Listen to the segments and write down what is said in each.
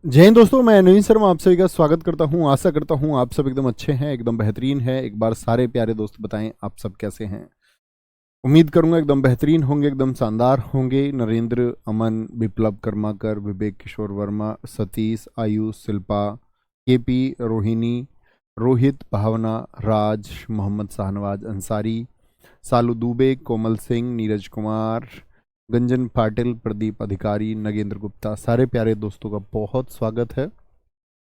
जय हिंद दोस्तों, मैं नवीन शर्मा आप सभी का स्वागत करता हूं। आशा करता हूं आप सब एकदम अच्छे हैं, एकदम बेहतरीन है। एक बार सारे प्यारे दोस्त बताएं आप सब कैसे हैं। उम्मीद करूंगा एकदम बेहतरीन होंगे, एकदम शानदार होंगे। नरेंद्र, अमन, विप्लव कर्माकर, विवेक किशोर वर्मा, सतीश, आयुष, शिल्पा, केपी, रोहिणी, रोहित, भावना, राज, मोहम्मद शाहनवाज अंसारी, सालू दुबे, कोमल सिंह, नीरज कुमार, गंजन पाटिल, प्रदीप अधिकारी, नगेंद्र गुप्ता, सारे प्यारे दोस्तों का बहुत स्वागत है।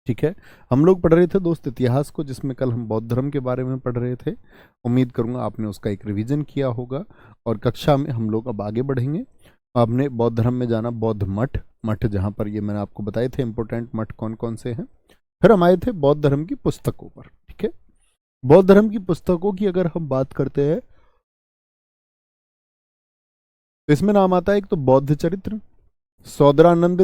ठीक है, हम लोग पढ़ रहे थे दोस्त इतिहास को, जिसमें कल हम बौद्ध धर्म के बारे में पढ़ रहे थे। उम्मीद करूंगा आपने उसका एक रिवीजन किया होगा और कक्षा में हम लोग अब आगे बढ़ेंगे। आपने बौद्ध धर्म में जाना बौद्ध मठ, मठ जहाँ पर ये मैंने आपको बताए थे इंपोर्टेंट मठ कौन कौन से हैं। फिर हम आए थे बौद्ध धर्म की पुस्तकों पर। ठीक है, बौद्ध धर्म की पुस्तकों की अगर हम बात करते हैं तो इसमें नाम आता है एक तो बौद्ध चरित्र, सौदरानंद,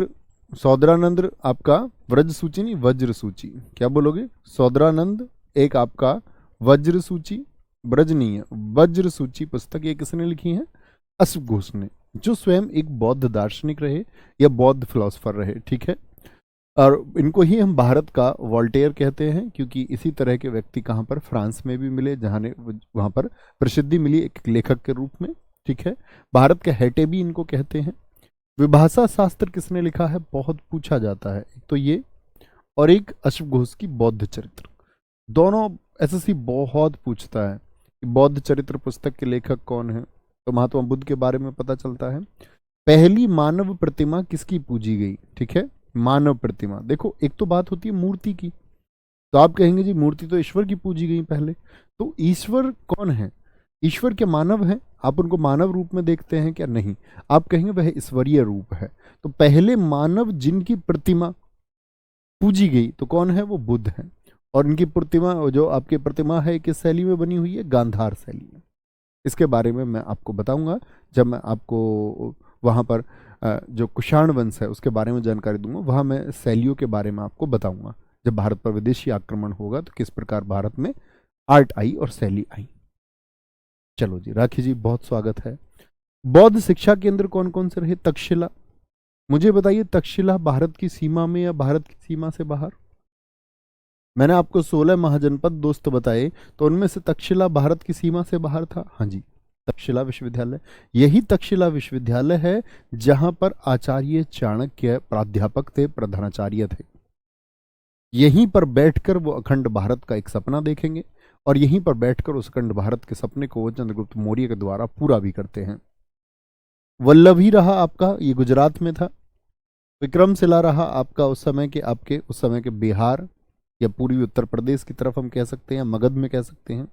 सौदरानंद आपका व्रज सूची नहीं वज्र सूची, क्या बोलोगे? सौदरानंद, एक आपका वज्र सूची, ब्रज नहीं है, वज्र सूची पुस्तक ये किसने लिखी है? अश्व घोष ने, जो स्वयं एक बौद्ध दार्शनिक रहे या बौद्ध फिलोसफर रहे। ठीक है, और इनको ही हम भारत का वॉल्टेयर कहते हैं, क्योंकि इसी तरह के व्यक्ति कहाँ पर फ्रांस में भी मिले, जहाँ ने वहाँ पर प्रसिद्धि मिली एक लेखक के रूप में। ठीक है, भारत के हेटे भी इनको कहते हैं। विभाषा शास्त्र किसने लिखा है बहुत पूछा जाता है, एक तो ये और एक अश्व घोष की बौद्ध चरित्र। दोनों एसएससी बहुत पूछता है कि बौद्ध चरित्र पुस्तक के लेखक कौन है, तो महात्मा बुद्ध के बारे में पता चलता है। पहली मानव प्रतिमा किसकी पूजी गई? ठीक है, मानव प्रतिमा। देखो, एक तो बात होती है मूर्ति की, तो आप कहेंगे जी मूर्ति तो ईश्वर की पूजी गई पहले, तो ईश्वर कौन है? ईश्वर के मानव हैं, आप उनको मानव रूप में देखते हैं क्या? नहीं, आप कहेंगे वह ईश्वरीय रूप है। तो पहले मानव जिनकी प्रतिमा पूजी गई तो कौन है? वो बुद्ध है। और इनकी प्रतिमा, जो आपकी प्रतिमा है, किस शैली में बनी हुई है? गांधार शैली में। इसके बारे में मैं आपको बताऊंगा जब मैं आपको वहां पर जो कुषाण वंश है उसके बारे में जानकारी दूंगा। वहां मैं शैलियों के बारे में आपको बताऊंगा, जब भारत पर विदेशी आक्रमण होगा तो किस प्रकार भारत में आर्ट आई और शैली आई। चलो जी, राखी जी बहुत स्वागत है। बौद्ध शिक्षा केंद्र कौन कौन से रहे? तक्षशिला। मुझे बताइए, तक्षशिला भारत की सीमा में या भारत की सीमा से बाहर? मैंने आपको 16 महाजनपद दोस्त बताए, तो उनमें से तक्षशिला भारत की सीमा से बाहर था। हाँ जी, तक्षशिला विश्वविद्यालय। यही तक्षशिला विश्वविद्यालय है जहां पर आचार्य चाणक्य प्राध्यापक थे, प्रधानाचार्य थे। यहीं पर बैठकर वो अखंड भारत का एक सपना देखेंगे और यहीं पर बैठकर उस अखंड भारत के सपने को वो चंद्रगुप्त मौर्य के द्वारा पूरा भी करते हैं। वल्लभी रहा आपका, ये गुजरात में था। विक्रमशिला रहा आपका उस समय के, आपके उस समय के बिहार या पूर्वी उत्तर प्रदेश की तरफ हम कह सकते हैं, मगध में कह सकते हैं।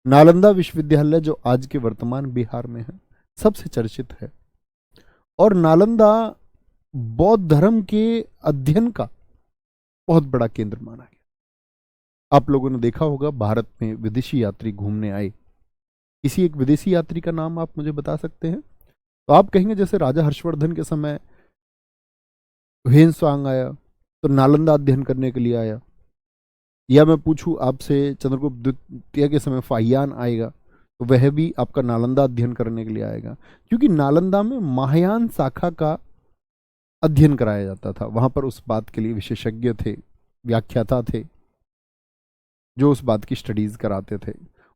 नालंदा विश्वविद्यालय जो आज के वर्तमान बिहार में है, सबसे चर्चित है। और नालंदा बौद्ध धर्म के अध्ययन का बहुत बड़ा केंद्र माना गया। आप लोगों ने देखा होगा भारत में विदेशी यात्री घूमने आए, किसी एक विदेशी यात्री का नाम आप मुझे बता सकते हैं? तो आप कहेंगे जैसे राजा हर्षवर्धन के समय ह्वेन आया तो नालंदा अध्ययन करने के लिए आया, या मैं पूछूं आपसे चंद्रगुप्त द्वितीय के समय फाहियान आएगा तो वह भी आपका नालंदा अध्ययन करने के लिए आएगा, क्योंकि नालंदा में महायान शाखा का अध्ययन कराया जाता था। वहां पर उस बात के लिए विशेषज्ञ थे, व्याख्याता थे, जो उस बात की स्टडीज कराते थे।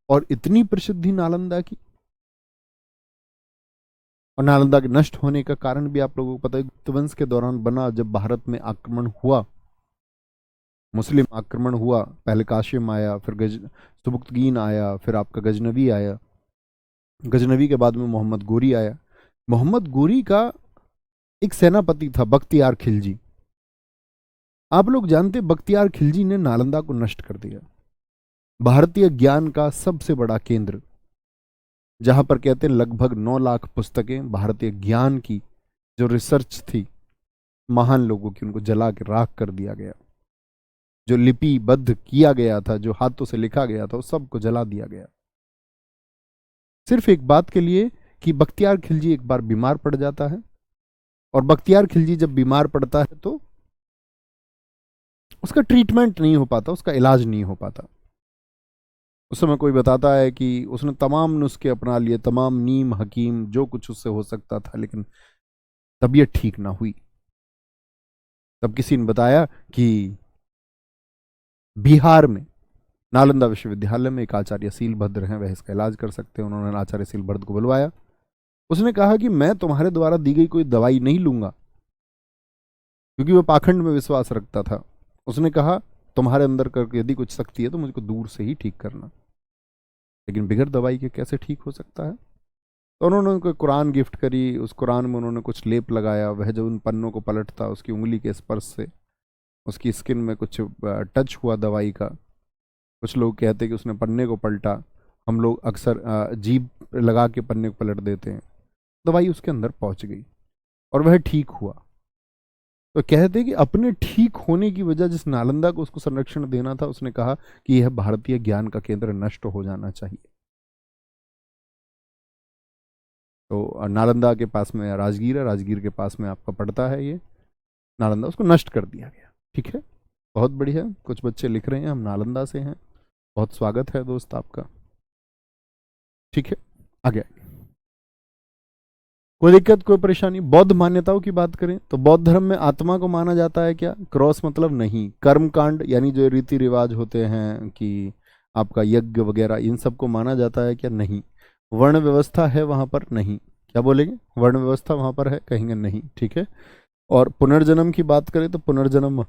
और इतनी प्रसिद्धि नालंदा की, और नालंदा के नष्ट होने का कारण भी आप लोगों को पता है। गुप्त वंश के दौरान बना, जब भारत में आक्रमण हुआ, मुस्लिम आक्रमण हुआ, पहले काशिम आया, फिर सुबुक्तगीन आया, फिर आपका गजनवी आया, गजनवी के बाद में मोहम्मद गोरी आया। मोहम्मद गोरी का एक सेनापति था बख्तियार खिलजी। आप लोग जानते बख्तियार खिलजी ने नालंदा को नष्ट कर दिया, भारतीय ज्ञान का सबसे बड़ा केंद्र, जहां पर कहते हैं लगभग 9 लाख पुस्तकें भारतीय ज्ञान की जो रिसर्च थी महान लोगों की, उनको जला के राख कर दिया गया। जो लिपिबद्ध किया गया था, जो हाथों से लिखा गया था, उस सबको जला दिया गया, सिर्फ एक बात के लिए कि बख्तियार खिलजी एक बार बीमार पड़ जाता है। और बख्तियार खिलजी जब बीमार पड़ता है तो उसका ट्रीटमेंट नहीं हो पाता, उसका इलाज नहीं हो पाता। उस समय कोई बताता है कि उसने तमाम नुस्खे अपना लिए, तमाम नीम हकीम जो कुछ उससे हो सकता था, लेकिन तबीयत ठीक ना हुई। तब किसी ने बताया कि बिहार में नालंदा विश्वविद्यालय में एक आचार्य सीलभद्र हैं, वह इसका इलाज कर सकते हैं। उन्होंने आचार्य सीलभद्र को बुलवाया। उसने कहा कि मैं तुम्हारे द्वारा दी गई कोई दवाई नहीं लूंगा, क्योंकि वह पाखंड में विश्वास रखता था। उसने कहा तुम्हारे अंदर करके यदि कुछ शक्ति है तो मुझको दूर से ही ठीक करना, लेकिन बिगड़ दवाई के कैसे ठीक हो सकता है। तो उन्होंने उनको कुरान गिफ्ट करी। उस कुरान में उन्होंने कुछ लेप लगाया। वह जो उन पन्नों को पलटता, उसकी उंगली के स्पर्श से उसकी स्किन में कुछ टच हुआ दवाई का। कुछ लोग कहते हैं कि उसने पन्ने को पलटा। हम लोग अक्सर जीभ लगा के पन्ने को पलट देते हैं। दवाई उसके अंदर पहुंच गई और वह ठीक हुआ। तो कहते हैं कि अपने ठीक होने की वजह जिस नालंदा को उसको संरक्षण देना था, उसने कहा कि यह भारतीय ज्ञान का केंद्र नष्ट हो जाना चाहिए। तो नालंदा के पास में राजगीर है, राजगीर के पास में आपका पड़ता है ये नालंदा, उसको नष्ट कर दिया गया। ठीक है, बहुत बढ़िया। कुछ बच्चे लिख रहे हैं हम नालंदा से हैं, बहुत स्वागत है दोस्त आपका। ठीक है, आगे कोई दिक्कत कोई परेशानी। बौद्ध मान्यताओं की बात करें तो बौद्ध धर्म में आत्मा को माना जाता है क्या? क्रॉस मतलब नहीं। कर्म कांड यानी जो रीति रिवाज होते हैं कि आपका यज्ञ वगैरह, इन सब को माना जाता है क्या? नहीं। वर्ण व्यवस्था है वहां पर? नहीं। क्या बोलेंगे? वर्ण व्यवस्था वहां पर है? कहेंगे नहीं। ठीक है। और पुनर्जन्म की बात करें तो पुनर्जन्म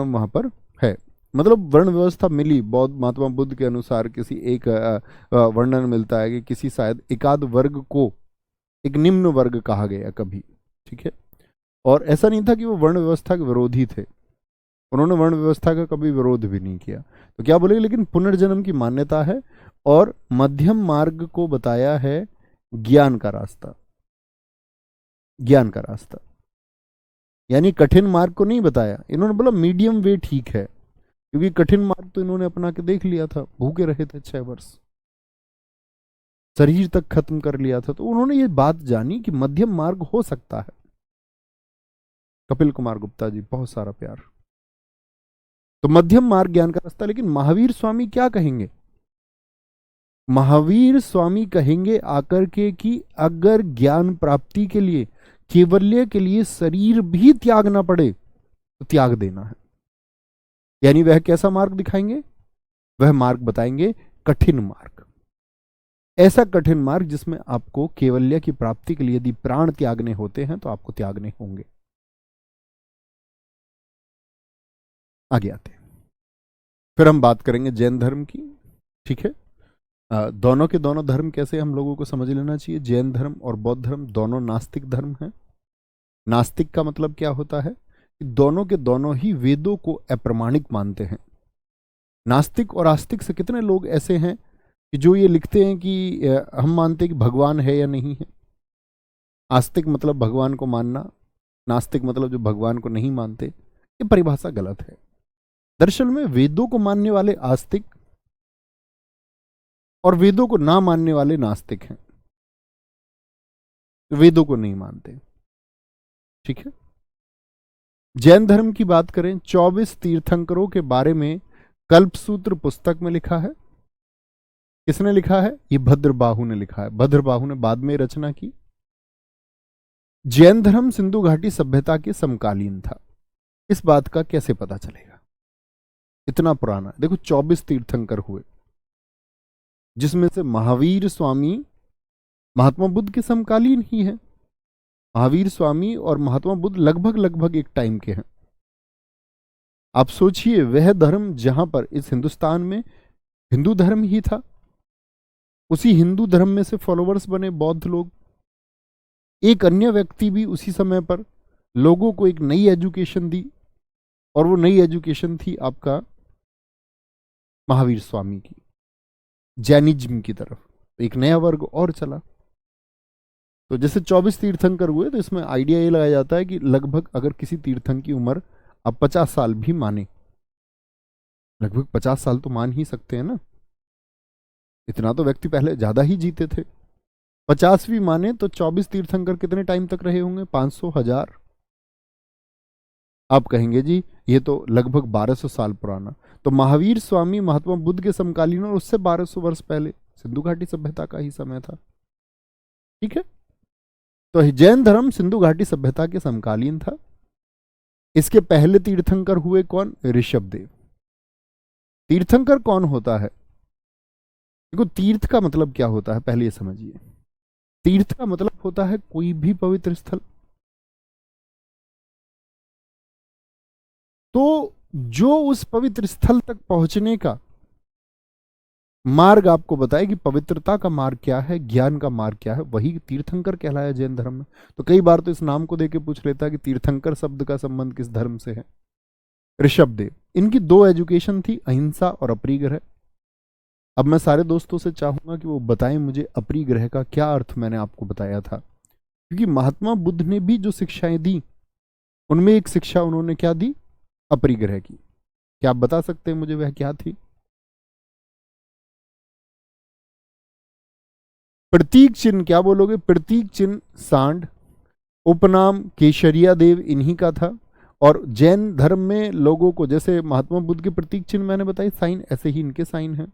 वहां पर है। मतलब वर्ण व्यवस्था मिली बौद्ध महात्मा बुद्ध के अनुसार। किसी एक वर्णन मिलता है कि किसी शायद एकाध वर्ग को एक निम्न वर्ग कहा गया कभी। ठीक है। और ऐसा नहीं था कि वो वर्ण व्यवस्था के विरोधी थे, उन्होंने वर्ण व्यवस्था का कभी विरोध भी नहीं किया। तो क्या बोलेंगे? लेकिन पुनर्जन्म की मान्यता है और मध्यम मार्ग को बताया है ज्ञान का रास्ता। ज्ञान का रास्ता यानी कठिन मार्ग को नहीं बताया। इन्होंने बोला मीडियम वे ठीक है, क्योंकि कठिन मार्ग तो इन्होंने अपना के देख लिया था, भूखे रहे थे 6 वर्ष, शरीर तक खत्म कर लिया था। तो उन्होंने ये बात जानी कि मध्यम मार्ग हो सकता है। कपिल कुमार गुप्ता जी, बहुत सारा प्यार। तो मध्यम मार्ग ज्ञान का रास्ता। लेकिन महावीर स्वामी क्या कहेंगे? महावीर स्वामी कहेंगे आकर के कि अगर ज्ञान प्राप्ति के लिए, केवल्य के लिए शरीर भी त्यागना पड़े तो त्याग देना है। यानी वह कैसा मार्ग दिखाएंगे? वह मार्ग बताएंगे कठिन मार्ग। ऐसा कठिन मार्ग जिसमें आपको केवल्य की प्राप्ति के लिए यदि प्राण त्यागने होते हैं तो आपको त्यागने होंगे। आगे आते हैं, फिर हम बात करेंगे जैन धर्म की। ठीक है। दोनों के दोनों धर्म कैसे हम लोगों को समझ लेना चाहिए। जैन धर्म और बौद्ध धर्म दोनों नास्तिक धर्म हैं। नास्तिक का मतलब क्या होता है कि दोनों के दोनों ही वेदों को अप्रमाणिक मानते हैं। नास्तिक और आस्तिक से कितने लोग ऐसे हैं कि जो ये लिखते हैं कि हम मानते हैं कि भगवान है या नहीं है। आस्तिक मतलब भगवान को मानना, नास्तिक मतलब जो भगवान को नहीं मानते। ये परिभाषा गलत है। दरअसल में वेदों को मानने वाले आस्तिक और वेदों को ना मानने वाले नास्तिक हैं, वेदों को नहीं मानते। ठीक है। जैन धर्म की बात करें, 24 तीर्थंकरों के बारे में कल्पसूत्र पुस्तक में लिखा है। किसने लिखा है? ये भद्रबाहु ने लिखा है। भद्रबाहु ने बाद में रचना की। जैन धर्म सिंधु घाटी सभ्यता के समकालीन था। इस बात का कैसे पता चलेगा? इतना पुराना। देखो 24 तीर्थंकर हुए, जिसमें से महावीर स्वामी महात्मा बुद्ध के समकालीन ही है। महावीर स्वामी और महात्मा बुद्ध लगभग लगभग एक टाइम के हैं। आप सोचिए, वह धर्म जहां पर इस हिंदुस्तान में हिंदू धर्म ही था, उसी हिंदू धर्म में से फॉलोवर्स बने बौद्ध लोग। एक अन्य व्यक्ति भी उसी समय पर लोगों को एक नई एजुकेशन दी, और वो नई एजुकेशन थी आपका महावीर स्वामी की, जैनिज्म की तरफ। एक नया वर्ग और चला। तो जैसे 24 तीर्थंकर हुए, तो इसमें आइडिया ये लगाया जाता है कि लगभग अगर किसी तीर्थंकर की उम्र आप 50 साल भी माने, लगभग 50 साल तो मान ही सकते हैं ना, इतना तो व्यक्ति पहले ज्यादा ही जीते थे। 50 भी माने तो 24 तीर्थंकर कितने टाइम तक रहे होंगे? 500, 1000। आप कहेंगे जी ये तो लगभग 1200 साल पुराना। तो महावीर स्वामी महात्मा बुद्ध के समकालीन और उससे 1200 वर्ष पहले सिंधु घाटी सभ्यता का ही समय था। ठीक है। तो जैन धर्म सिंधु घाटी सभ्यता के समकालीन था। इसके पहले तीर्थंकर हुए कौन? ऋषभदेव। तीर्थंकर कौन होता है? देखो तीर्थ का मतलब क्या होता है पहले ये समझिए। तीर्थ का मतलब होता है कोई भी पवित्र स्थल। तो जो उस पवित्र स्थल तक पहुंचने का मार्ग आपको बताए कि पवित्रता का मार्ग क्या है, ज्ञान का मार्ग क्या है, वही तीर्थंकर कहलाया जैन धर्म में। तो कई बार तो इस नाम को देके पूछ लेता है कि तीर्थंकर शब्द का संबंध किस धर्म से है। ऋषभदेव, इनकी दो एजुकेशन थी, अहिंसा और अपरिग्रह। अब मैं सारे दोस्तों से चाहूंगा कि वो बताएं मुझे अपरिग्रह का क्या अर्थ मैंने आपको बताया था, क्योंकि महात्मा बुद्ध ने भी जो शिक्षाएं दी उनमें एक शिक्षा उन्होंने क्या दी? अपरिग्रह की। क्या आप बता सकते हैं मुझे वह क्या थी? प्रतीक चिन्ह, क्या बोलोगे? प्रतीक चिन्ह सांड। उपनाम केशरिया देव इन्हीं का था। और जैन धर्म में लोगों को, जैसे महात्मा बुद्ध के प्रतीक चिन्ह मैंने बताई साइन, ऐसे ही इनके साइन हैं।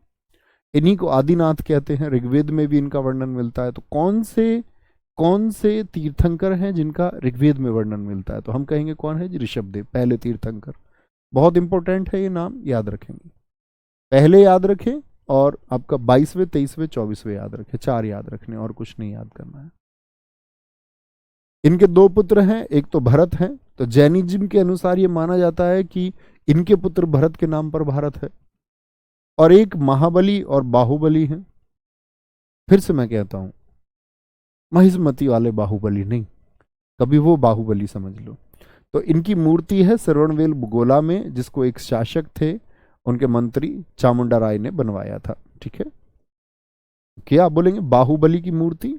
इन्हीं को आदिनाथ कहते हैं। ऋग्वेद में भी इनका वर्णन मिलता है। तो कौन से तीर्थंकर हैं जिनका ऋग्वेद में वर्णन मिलता है? तो हम कहेंगे कौन है जी? ऋषभदेव, पहले तीर्थंकर। बहुत इंपॉर्टेंट है, ये नाम याद रखेंगे। पहले याद रखें और आपका 22वें 23वें 24वें याद रखें। 4 याद रखने, और कुछ नहीं याद करना है। इनके 2 पुत्र हैं, एक तो भरत हैं। तो जैनिज्म के अनुसार ये माना जाता है कि इनके पुत्र भरत के नाम पर भारत है। और एक महाबली और बाहुबली हैं। फिर से मैं कहता हूं, महिष्मती वाले बाहुबली नहीं, कभी वो बाहुबली समझ लो। तो इनकी मूर्ति है श्रवणबेल गोला में, जिसको एक शासक थे, उनके मंत्री चामुंडा राय ने बनवाया था। ठीक है, क्या आप बोलेंगे? बाहुबली की मूर्ति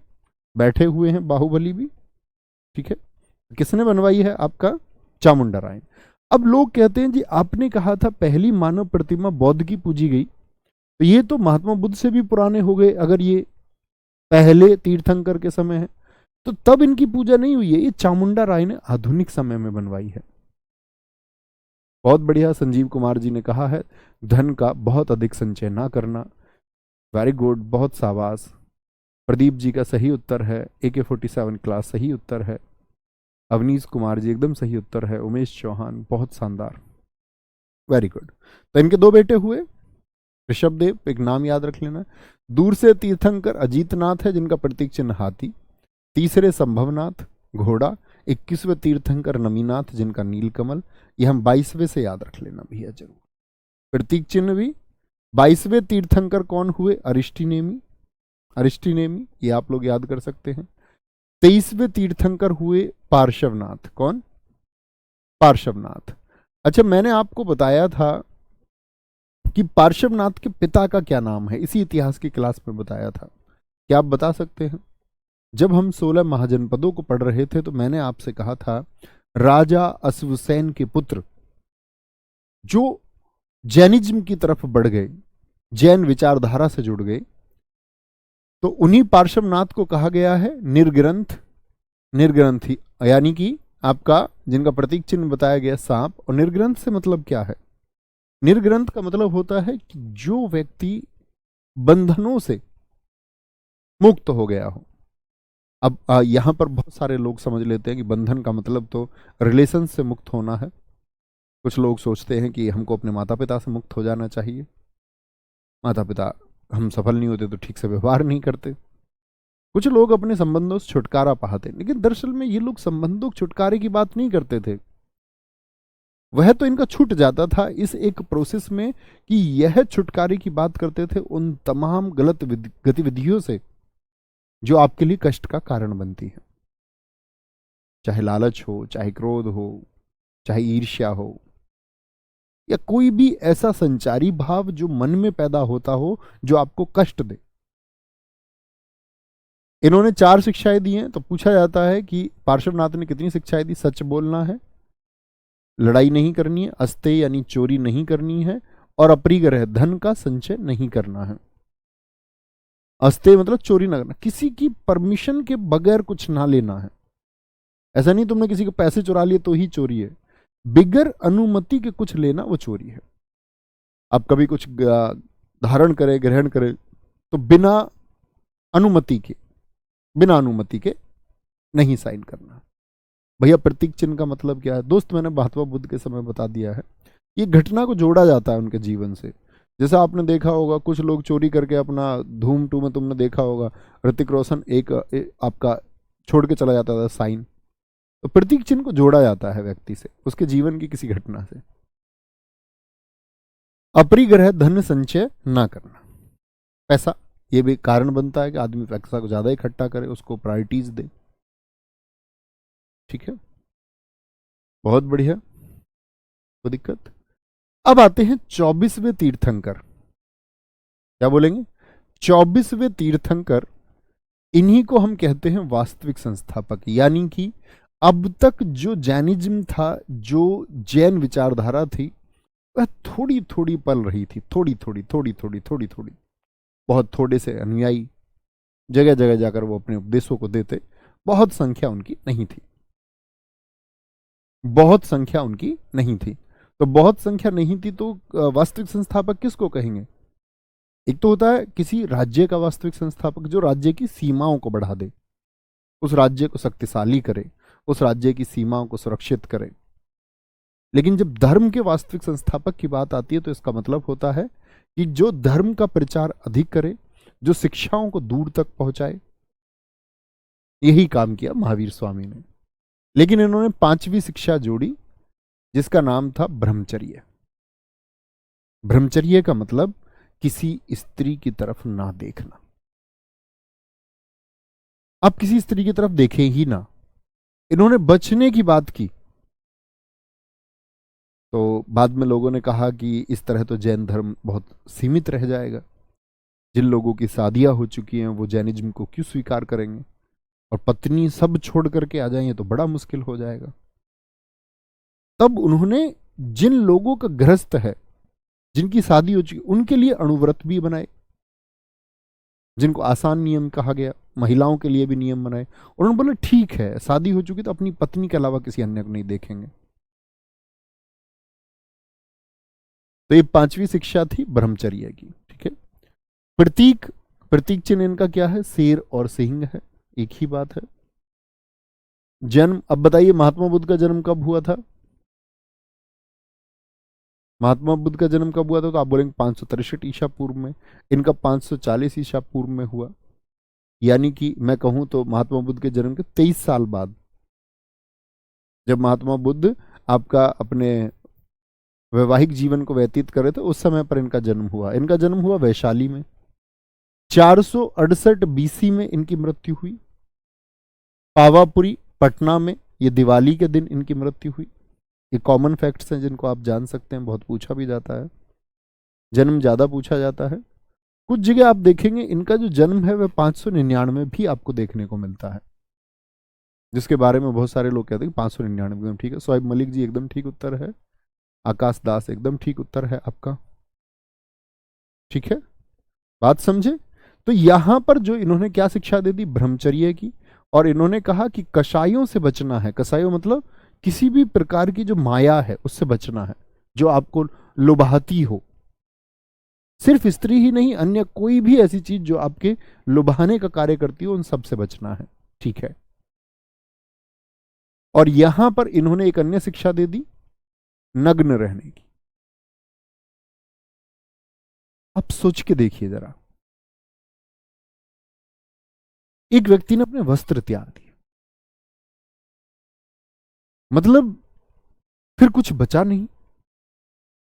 बैठे हुए हैं, बाहुबली भी। ठीक है, किसने बनवाई है? आपका चामुंडा राय। अब लोग कहते हैं जी आपने कहा था पहली मानव प्रतिमा बौद्ध की पूजी गई, तो ये तो महात्मा बुद्ध से भी पुराने हो गए। अगर ये पहले तीर्थंकर के समय है तो तब इनकी पूजा नहीं हुई है, ये चामुंडा राय ने आधुनिक समय में बनवाई है। बहुत बढ़िया। संजीव कुमार जी ने कहा है धन का बहुत अधिक संचय ना करना। वेरी गुड, बहुत शाबाश। प्रदीप जी का सही उत्तर है। AK-47 क्लास सही उत्तर है। अवनीश कुमार जी एकदम सही उत्तर है। उमेश चौहान, बहुत शानदार, वेरी गुड। तो इनके 2 बेटे हुए। ऋषभदेव, एक नाम याद रख लेना। दूर से तीर्थंकर अजीतनाथ है, जिनका प्रतीक चिन्ह हाथी। तीसरे संभवनाथ, घोड़ा। 21वें तीर्थंकर नमीनाथ, जिनका नीलकमल। ये हम 22वें से याद रख लेना भैया जरूर। प्रतीक चिन्ह भी। 22वें तीर्थंकर कौन हुए? अरिष्टिनेमी। अरिष्टिनेमी, ये आप लोग याद कर सकते हैं। 23वें तीर्थंकर हुए पार्श्वनाथ। कौन? पार्श्वनाथ। अच्छा, मैंने आपको बताया था कि पार्श्वनाथ के पिता का क्या नाम है, इसी इतिहास की क्लास में बताया था। क्या आप बता सकते हैं? जब हम 16 महाजनपदों को पढ़ रहे थे तो मैंने आपसे कहा था राजा अश्वसेन के पुत्र जो जैनिज्म की तरफ बढ़ गए, जैन विचारधारा से जुड़ गए, तो उन्हीं पार्श्वनाथ को कहा गया है निर्ग्रंथ। निर्ग्रंथी यानी कि आपका जिनका प्रतीक चिन्ह बताया गया सांप। और निर्ग्रंथ से मतलब क्या है? निर्ग्रंथ का मतलब होता है कि जो व्यक्ति बंधनों से मुक्त हो गया हो। अब यहां पर बहुत सारे लोग समझ लेते हैं कि बंधन का मतलब तो रिलेशन से मुक्त होना है। कुछ लोग सोचते हैं कि हमको अपने माता पिता से मुक्त हो जाना चाहिए। माता पिता हम सफल नहीं होते तो ठीक से व्यवहार नहीं करते। कुछ लोग अपने संबंधों से छुटकारा पाते, लेकिन दरअसल में ये लोग संबंधों के छुटकारे की बात नहीं करते थे। वह तो इनका छूट जाता था इस एक प्रोसेस में कि यह छुटकारे की बात करते थे उन तमाम गलत गतिविधियों से जो आपके लिए कष्ट का कारण बनती है। चाहे लालच हो, चाहे क्रोध हो, चाहे ईर्ष्या हो, या कोई भी ऐसा संचारी भाव जो मन में पैदा होता हो जो आपको कष्ट दे। इन्होंने 4 शिक्षाएं दी हैं। तो पूछा जाता है कि पार्श्वनाथ ने कितनी शिक्षाएं दी? सच बोलना है, लड़ाई नहीं करनी है, अस्तेय यानी चोरी नहीं करनी है, और अपरिग्रह धन का संचय नहीं करना है। अस्तेय मतलब चोरी ना करना, किसी की परमिशन के बगैर कुछ ना लेना है। ऐसा नहीं तुमने किसी को पैसे चुरा लिए तो ही चोरी है। बिगर अनुमति के कुछ लेना वो चोरी है। आप कभी कुछ धारण करे, ग्रहण करे, तो बिना अनुमति के नहीं साइन करना। भैया प्रतीक चिन्ह का मतलब क्या है? दोस्त मैंने महात्मा बुद्ध के समय बता दिया है। ये घटना को जोड़ा जाता है उनके जीवन से। जैसा आपने देखा होगा कुछ लोग चोरी करके अपना, धूम 2 में तुमने देखा होगा ऋतिक रोशन आपका छोड़ के चला जाता था साइन। तो प्रतीक चिन्ह को जोड़ा जाता है व्यक्ति से, उसके जीवन की किसी घटना से। अपरिग्रह धन संचय ना करना, पैसा, ये भी कारण बनता है कि आदमी पैसा को ज्यादा इकट्ठा करे, उसको प्रायोरिटीज दे। ठीक है, बहुत बढ़िया, कोई दिक्कत। अब आते हैं 24वें तीर्थंकर। क्या बोलेंगे? 24वें तीर्थंकर, इन्हीं को हम कहते हैं वास्तविक संस्थापक। यानी कि अब तक जो जैनिज्म था, जो जैन विचारधारा थी, वह थोड़ी थोड़ी पल रही थी, थोड़ी थोड़ी थोड़ी थोड़ी थोड़ी थोड़ी, बहुत थोड़े से अनुयायी जगह जगह जाकर वो अपने उपदेशों को देते। बहुत संख्या उनकी नहीं थी, बहुत संख्या उनकी नहीं थी। तो बहुत संख्या नहीं थी तो वास्तविक संस्थापक किसको कहेंगे? एक तो होता है किसी राज्य का वास्तविक संस्थापक, जो राज्य की सीमाओं को बढ़ा दे, उस राज्य को शक्तिशाली करे, उस राज्य की सीमाओं को सुरक्षित करे। लेकिन जब धर्म के वास्तविक संस्थापक की बात आती है तो इसका मतलब होता है कि जो धर्म का प्रचार अधिक करे, जो शिक्षाओं को दूर तक पहुंचाए। यही काम किया महावीर स्वामी ने। लेकिन इन्होंने 5वीं शिक्षा जोड़ी, जिसका नाम था ब्रह्मचर्य। ब्रह्मचर्य का मतलब किसी स्त्री की तरफ ना देखना। आप किसी स्त्री की तरफ देखें ही ना। इन्होंने बचने की बात की। तो बाद में लोगों ने कहा कि इस तरह तो जैन धर्म बहुत सीमित रह जाएगा। जिन लोगों की शादियां हो चुकी हैं वो जैनिज्म को क्यों स्वीकार करेंगे, और पत्नी सब छोड़ करके आ जाएंगे तो बड़ा मुश्किल हो जाएगा। तब उन्होंने जिन लोगों का गृहस्थ है, जिनकी शादी हो चुकी, उनके लिए अणुव्रत भी बनाए, जिनको आसान नियम कहा गया। महिलाओं के लिए भी नियम बनाए। और उन्होंने बोला ठीक है, शादी हो चुकी तो अपनी पत्नी के अलावा किसी अन्य को नहीं देखेंगे। तो ये 5वीं शिक्षा थी ब्रह्मचर्य की। ठीक है। प्रतीक, प्रतीक चिन्ह इनका क्या है? शेर और सिंह है, एक ही बात है। जन्म, अब बताइए महात्मा बुद्ध का जन्म कब हुआ था? महात्मा बुद्ध का जन्म कब हुआ था? तो आप बोलेंगे 563 ईसा पूर्व में। इनका 540 ईसा पूर्व में हुआ। यानी कि मैं कहूं तो महात्मा बुद्ध के जन्म के 23 साल बाद, जब महात्मा बुद्ध आपका अपने वैवाहिक जीवन को व्यतीत कर रहे थे, उस समय पर इनका जन्म हुआ। इनका जन्म हुआ वैशाली में। 468 बीसी में इनकी मृत्यु हुई। पावापुरी पटना में ये दिवाली के दिन इनकी मृत्यु हुई। ये कॉमन फैक्ट्स हैं जिनको आप जान सकते हैं, बहुत पूछा भी जाता है, जन्म ज्यादा पूछा जाता है। कुछ जगह आप देखेंगे इनका जो जन्म है वह 599 भी आपको देखने को मिलता है, जिसके बारे में बहुत सारे लोग कहते हैं 599 एकदम ठीक है। सोएब मलिक जी एकदम ठीक उत्तर है। आकाश दास एकदम ठीक उत्तर है आपका। ठीक है, बात समझे? तो यहां पर जो इन्होंने क्या शिक्षा दे दी? ब्रह्मचर्य की। और इन्होंने कहा कि कषायों से बचना है। कषायों मतलब किसी भी प्रकार की जो माया है उससे बचना है, जो आपको लुभाती हो। सिर्फ स्त्री ही नहीं, अन्य कोई भी ऐसी चीज जो आपके लुभाने का कार्य करती हो, उन सब से बचना है। ठीक है। और यहां पर इन्होंने एक अन्य शिक्षा दे दी, नग्न रहने की। आप सोच के देखिए जरा, एक व्यक्ति ने अपने वस्त्र त्याग दिए, मतलब फिर कुछ बचा नहीं।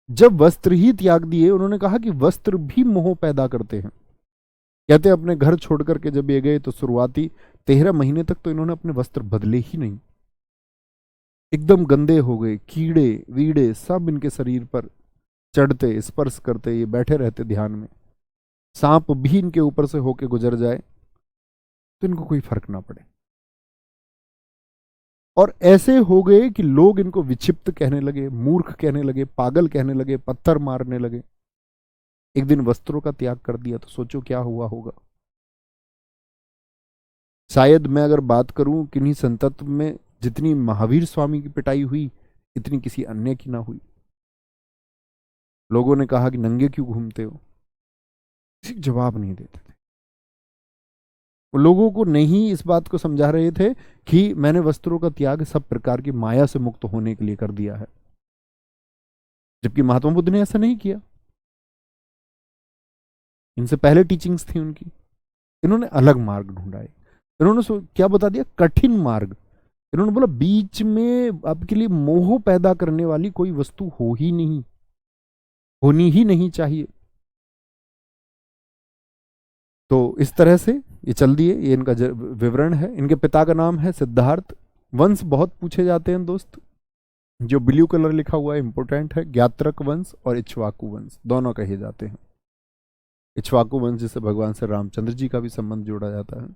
जब वस्त्र ही त्याग दिए, उन्होंने कहा कि वस्त्र भी मोह पैदा करते हैं। कहते हैं अपने घर छोड़ करके जब ये गए तो शुरुआती 13 महीने तक तो इन्होंने अपने वस्त्र बदले ही नहीं। एकदम गंदे हो गए, कीड़े वीड़े सब इनके शरीर पर चढ़ते, स्पर्श करते, ये बैठे रहते ध्यान में। सांप भी इनके ऊपर से होके गुजर जाए तो इनको कोई फर्क ना पड़े। और ऐसे हो गए कि लोग इनको विक्षिप्त कहने लगे, मूर्ख कहने लगे, पागल कहने लगे, पत्थर मारने लगे। एक दिन वस्त्रों का त्याग कर दिया तो सोचो क्या हुआ होगा। शायद मैं अगर बात करूं किन्हीं संतत्व में जितनी महावीर स्वामी की पिटाई हुई, इतनी किसी अन्य की ना हुई। लोगों ने कहा कि नंगे क्यों घूमते हो, किसी जवाब नहीं देते थे। वो लोगों को नहीं इस बात को समझा रहे थे कि मैंने वस्त्रों का त्याग सब प्रकार की माया से मुक्त होने के लिए कर दिया है, जबकि महात्मा बुद्ध ने ऐसा नहीं किया। इनसे पहले टीचिंग्स थी उनकी, इन्होंने अलग मार्ग ढूंढा है। इन्होंने क्या बता दिया? कठिन मार्ग। इन्होंने बोला बीच में आपके लिए मोह पैदा करने वाली कोई वस्तु हो ही नहीं, होनी ही नहीं चाहिए। तो इस तरह से ये चल दिए, ये इनका विवरण है। इनके पिता का नाम है सिद्धार्थ। वंश बहुत पूछे जाते हैं दोस्त, जो ब्लू कलर लिखा हुआ है इंपोर्टेंट है। ज्ञात्रक वंश और इक्ष्वाकु वंश दोनों कहे जाते हैं। इक्ष्वाकु वंश जिसे भगवान से रामचंद्र जी का भी संबंध जोड़ा जाता है।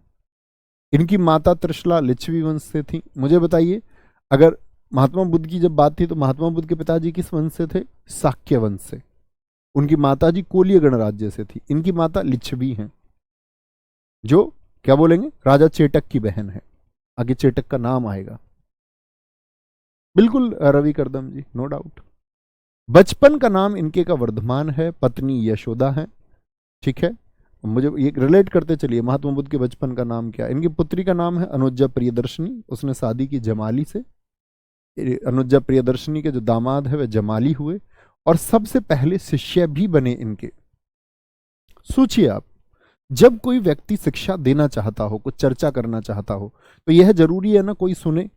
इनकी माता त्रिशला लिच्छवी वंश से थी। मुझे बताइए, अगर महात्मा बुद्ध की जब बात थी तो महात्मा बुद्ध के पिताजी किस वंश से थे? शाक्य वंश से। उनकी माता जी कोलीय गणराज्य से थी। इनकी माता लिच्छवी हैं, जो क्या बोलेंगे, राजा चेटक की बहन है। आगे चेटक का नाम आएगा। बिल्कुल रवि करदम जी, नो डाउट। बचपन का नाम इनके का वर्धमान है, पत्नी यशोदा है। ठीक है, मुझे ये रिलेट करते चलिए, महात्मा बुद्ध के बचपन का नाम क्या है। इनकी पुत्री का नाम है अनुजा प्रियदर्शनी। उसने शादी की जमाली से। अनुजा प्रियदर्शनी के जो दामाद है वे जमाली हुए और सबसे पहले शिष्य भी बने इनके। सोचिए आप, जब कोई व्यक्ति शिक्षा देना चाहता हो, कुछ चर्चा करना चाहता हो, तो यह जरूरी है ना कोई सुने।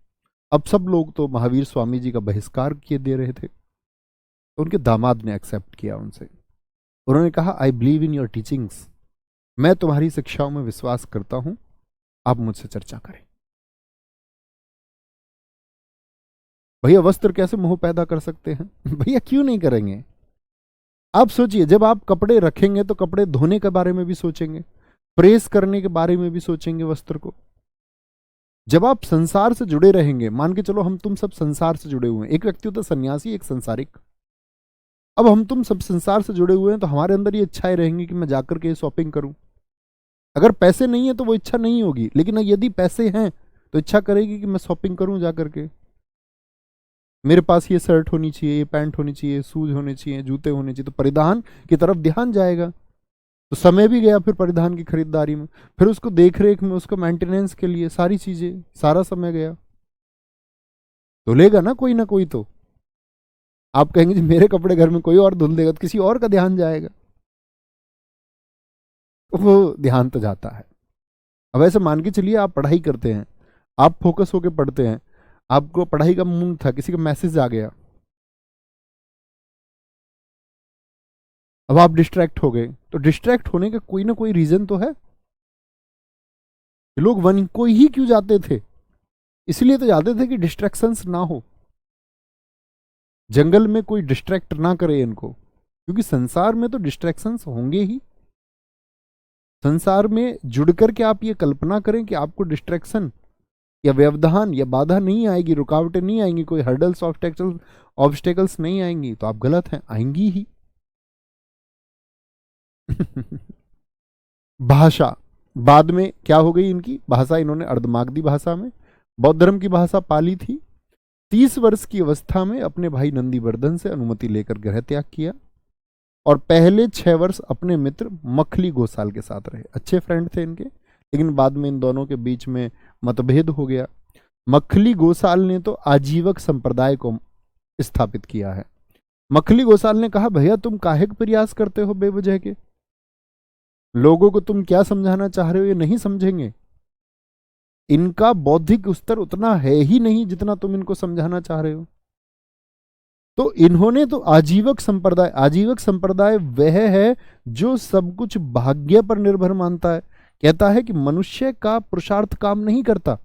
अब सब लोग तो महावीर स्वामी जी का बहिष्कार किए दे रहे थे, तो उनके दामाद ने एक्सेप्ट किया उनसे। उन्होंने कहा, I believe in your teachings, मैं तुम्हारी शिक्षाओं में विश्वास करता हूं, आप मुझसे चर्चा करें। भैया वस्त्र कैसे मोह पैदा कर सकते हैं? भैया क्यों नहीं करेंगे? आप सोचिए, जब आप कपड़े रखेंगे तो कपड़े धोने के बारे में भी सोचेंगे, प्रेस करने के बारे में भी सोचेंगे वस्त्र को। जब आप संसार से जुड़े रहेंगे, मान के चलो हम तुम सब संसार से जुड़े हुए हैं। एक व्यक्ति होता है सन्यासी, एक संसारिक। अब हम तुम सब संसार से जुड़े हुए हैं तो हमारे अंदर ये इच्छाएं रहेंगी कि मैं जाकर के शॉपिंग करूं। अगर पैसे नहीं है तो वो इच्छा नहीं होगी, लेकिन यदि पैसे हैं तो इच्छा करेगी कि मैं शॉपिंग करूं जाकर के। मेरे पास ये शर्ट होनी चाहिए, ये पैंट होनी चाहिए, शूज होने चाहिए, जूते होने चाहिए, तो परिधान की तरफ ध्यान जाएगा। तो समय भी गया फिर परिधान की खरीदारी में, फिर उसको देख रेख में, उसको मेंटेनेंस के लिए, सारी चीजें, सारा समय गया। तो लेगा ना कोई ना कोई। तो आप कहेंगे जी मेरे कपड़े घर में कोई और धुल देगा, तो किसी और का ध्यान जाएगा, वो ध्यान तो जाता है। अब ऐसे मान के चलिए आप पढ़ाई करते हैं, आप फोकस होकर पढ़ते हैं, आपको पढ़ाई का मूड था, किसी का मैसेज आ गया, अब आप डिस्ट्रैक्ट हो गए। तो डिस्ट्रैक्ट होने का कोई ना कोई रीजन तो है। लोग वन को ही क्यों जाते थे? इसलिए तो जाते थे कि डिस्ट्रैक्शंस ना हो, जंगल में कोई डिस्ट्रैक्ट ना करे इनको, क्योंकि संसार में तो डिस्ट्रैक्शंस होंगे ही। संसार में जुड़ करके आप ये कल्पना करें कि आपको डिस्ट्रैक्शन या व्यवधान या बाधा नहीं आएगी, रुकावटें नहीं आएंगी, कोई हर्डल्स ऑब्स्टेकल्स नहीं आएंगी, तो आप गलत हैं, आएंगी ही। भाषा बाद में क्या हो गई इनकी भाषा, इन्होंने अर्धमागधी भाषा में बौद्ध धर्म की भाषा पाली थी। 30 वर्ष की अवस्था में अपने भाई नंदीवर्धन से अनुमति लेकर गृह त्याग किया और पहले 6 वर्ष अपने मित्र मखली गोसाल के साथ रहे। अच्छे फ्रेंड थे इनके, लेकिन बाद में इन दोनों के बीच में मतभेद हो गया। मखली गोसाल ने तो आजीवक संप्रदाय को स्थापित किया है। मखली गोसाल ने कहा, भैया तुम काहे का प्रयास करते हो बेवजह के, लोगों को तुम क्या समझाना चाह रहे हो ये नहीं समझेंगे। इनका बौद्धिक स्तर उतना है ही नहीं जितना तुम इनको समझाना चाह रहे हो। तो इन्होंने तो आजीवक संप्रदाय वह है जो सब कुछ भाग्य पर निर्भर मानता है। कहता है कि मनुष्य का पुरुषार्थ काम नहीं करता,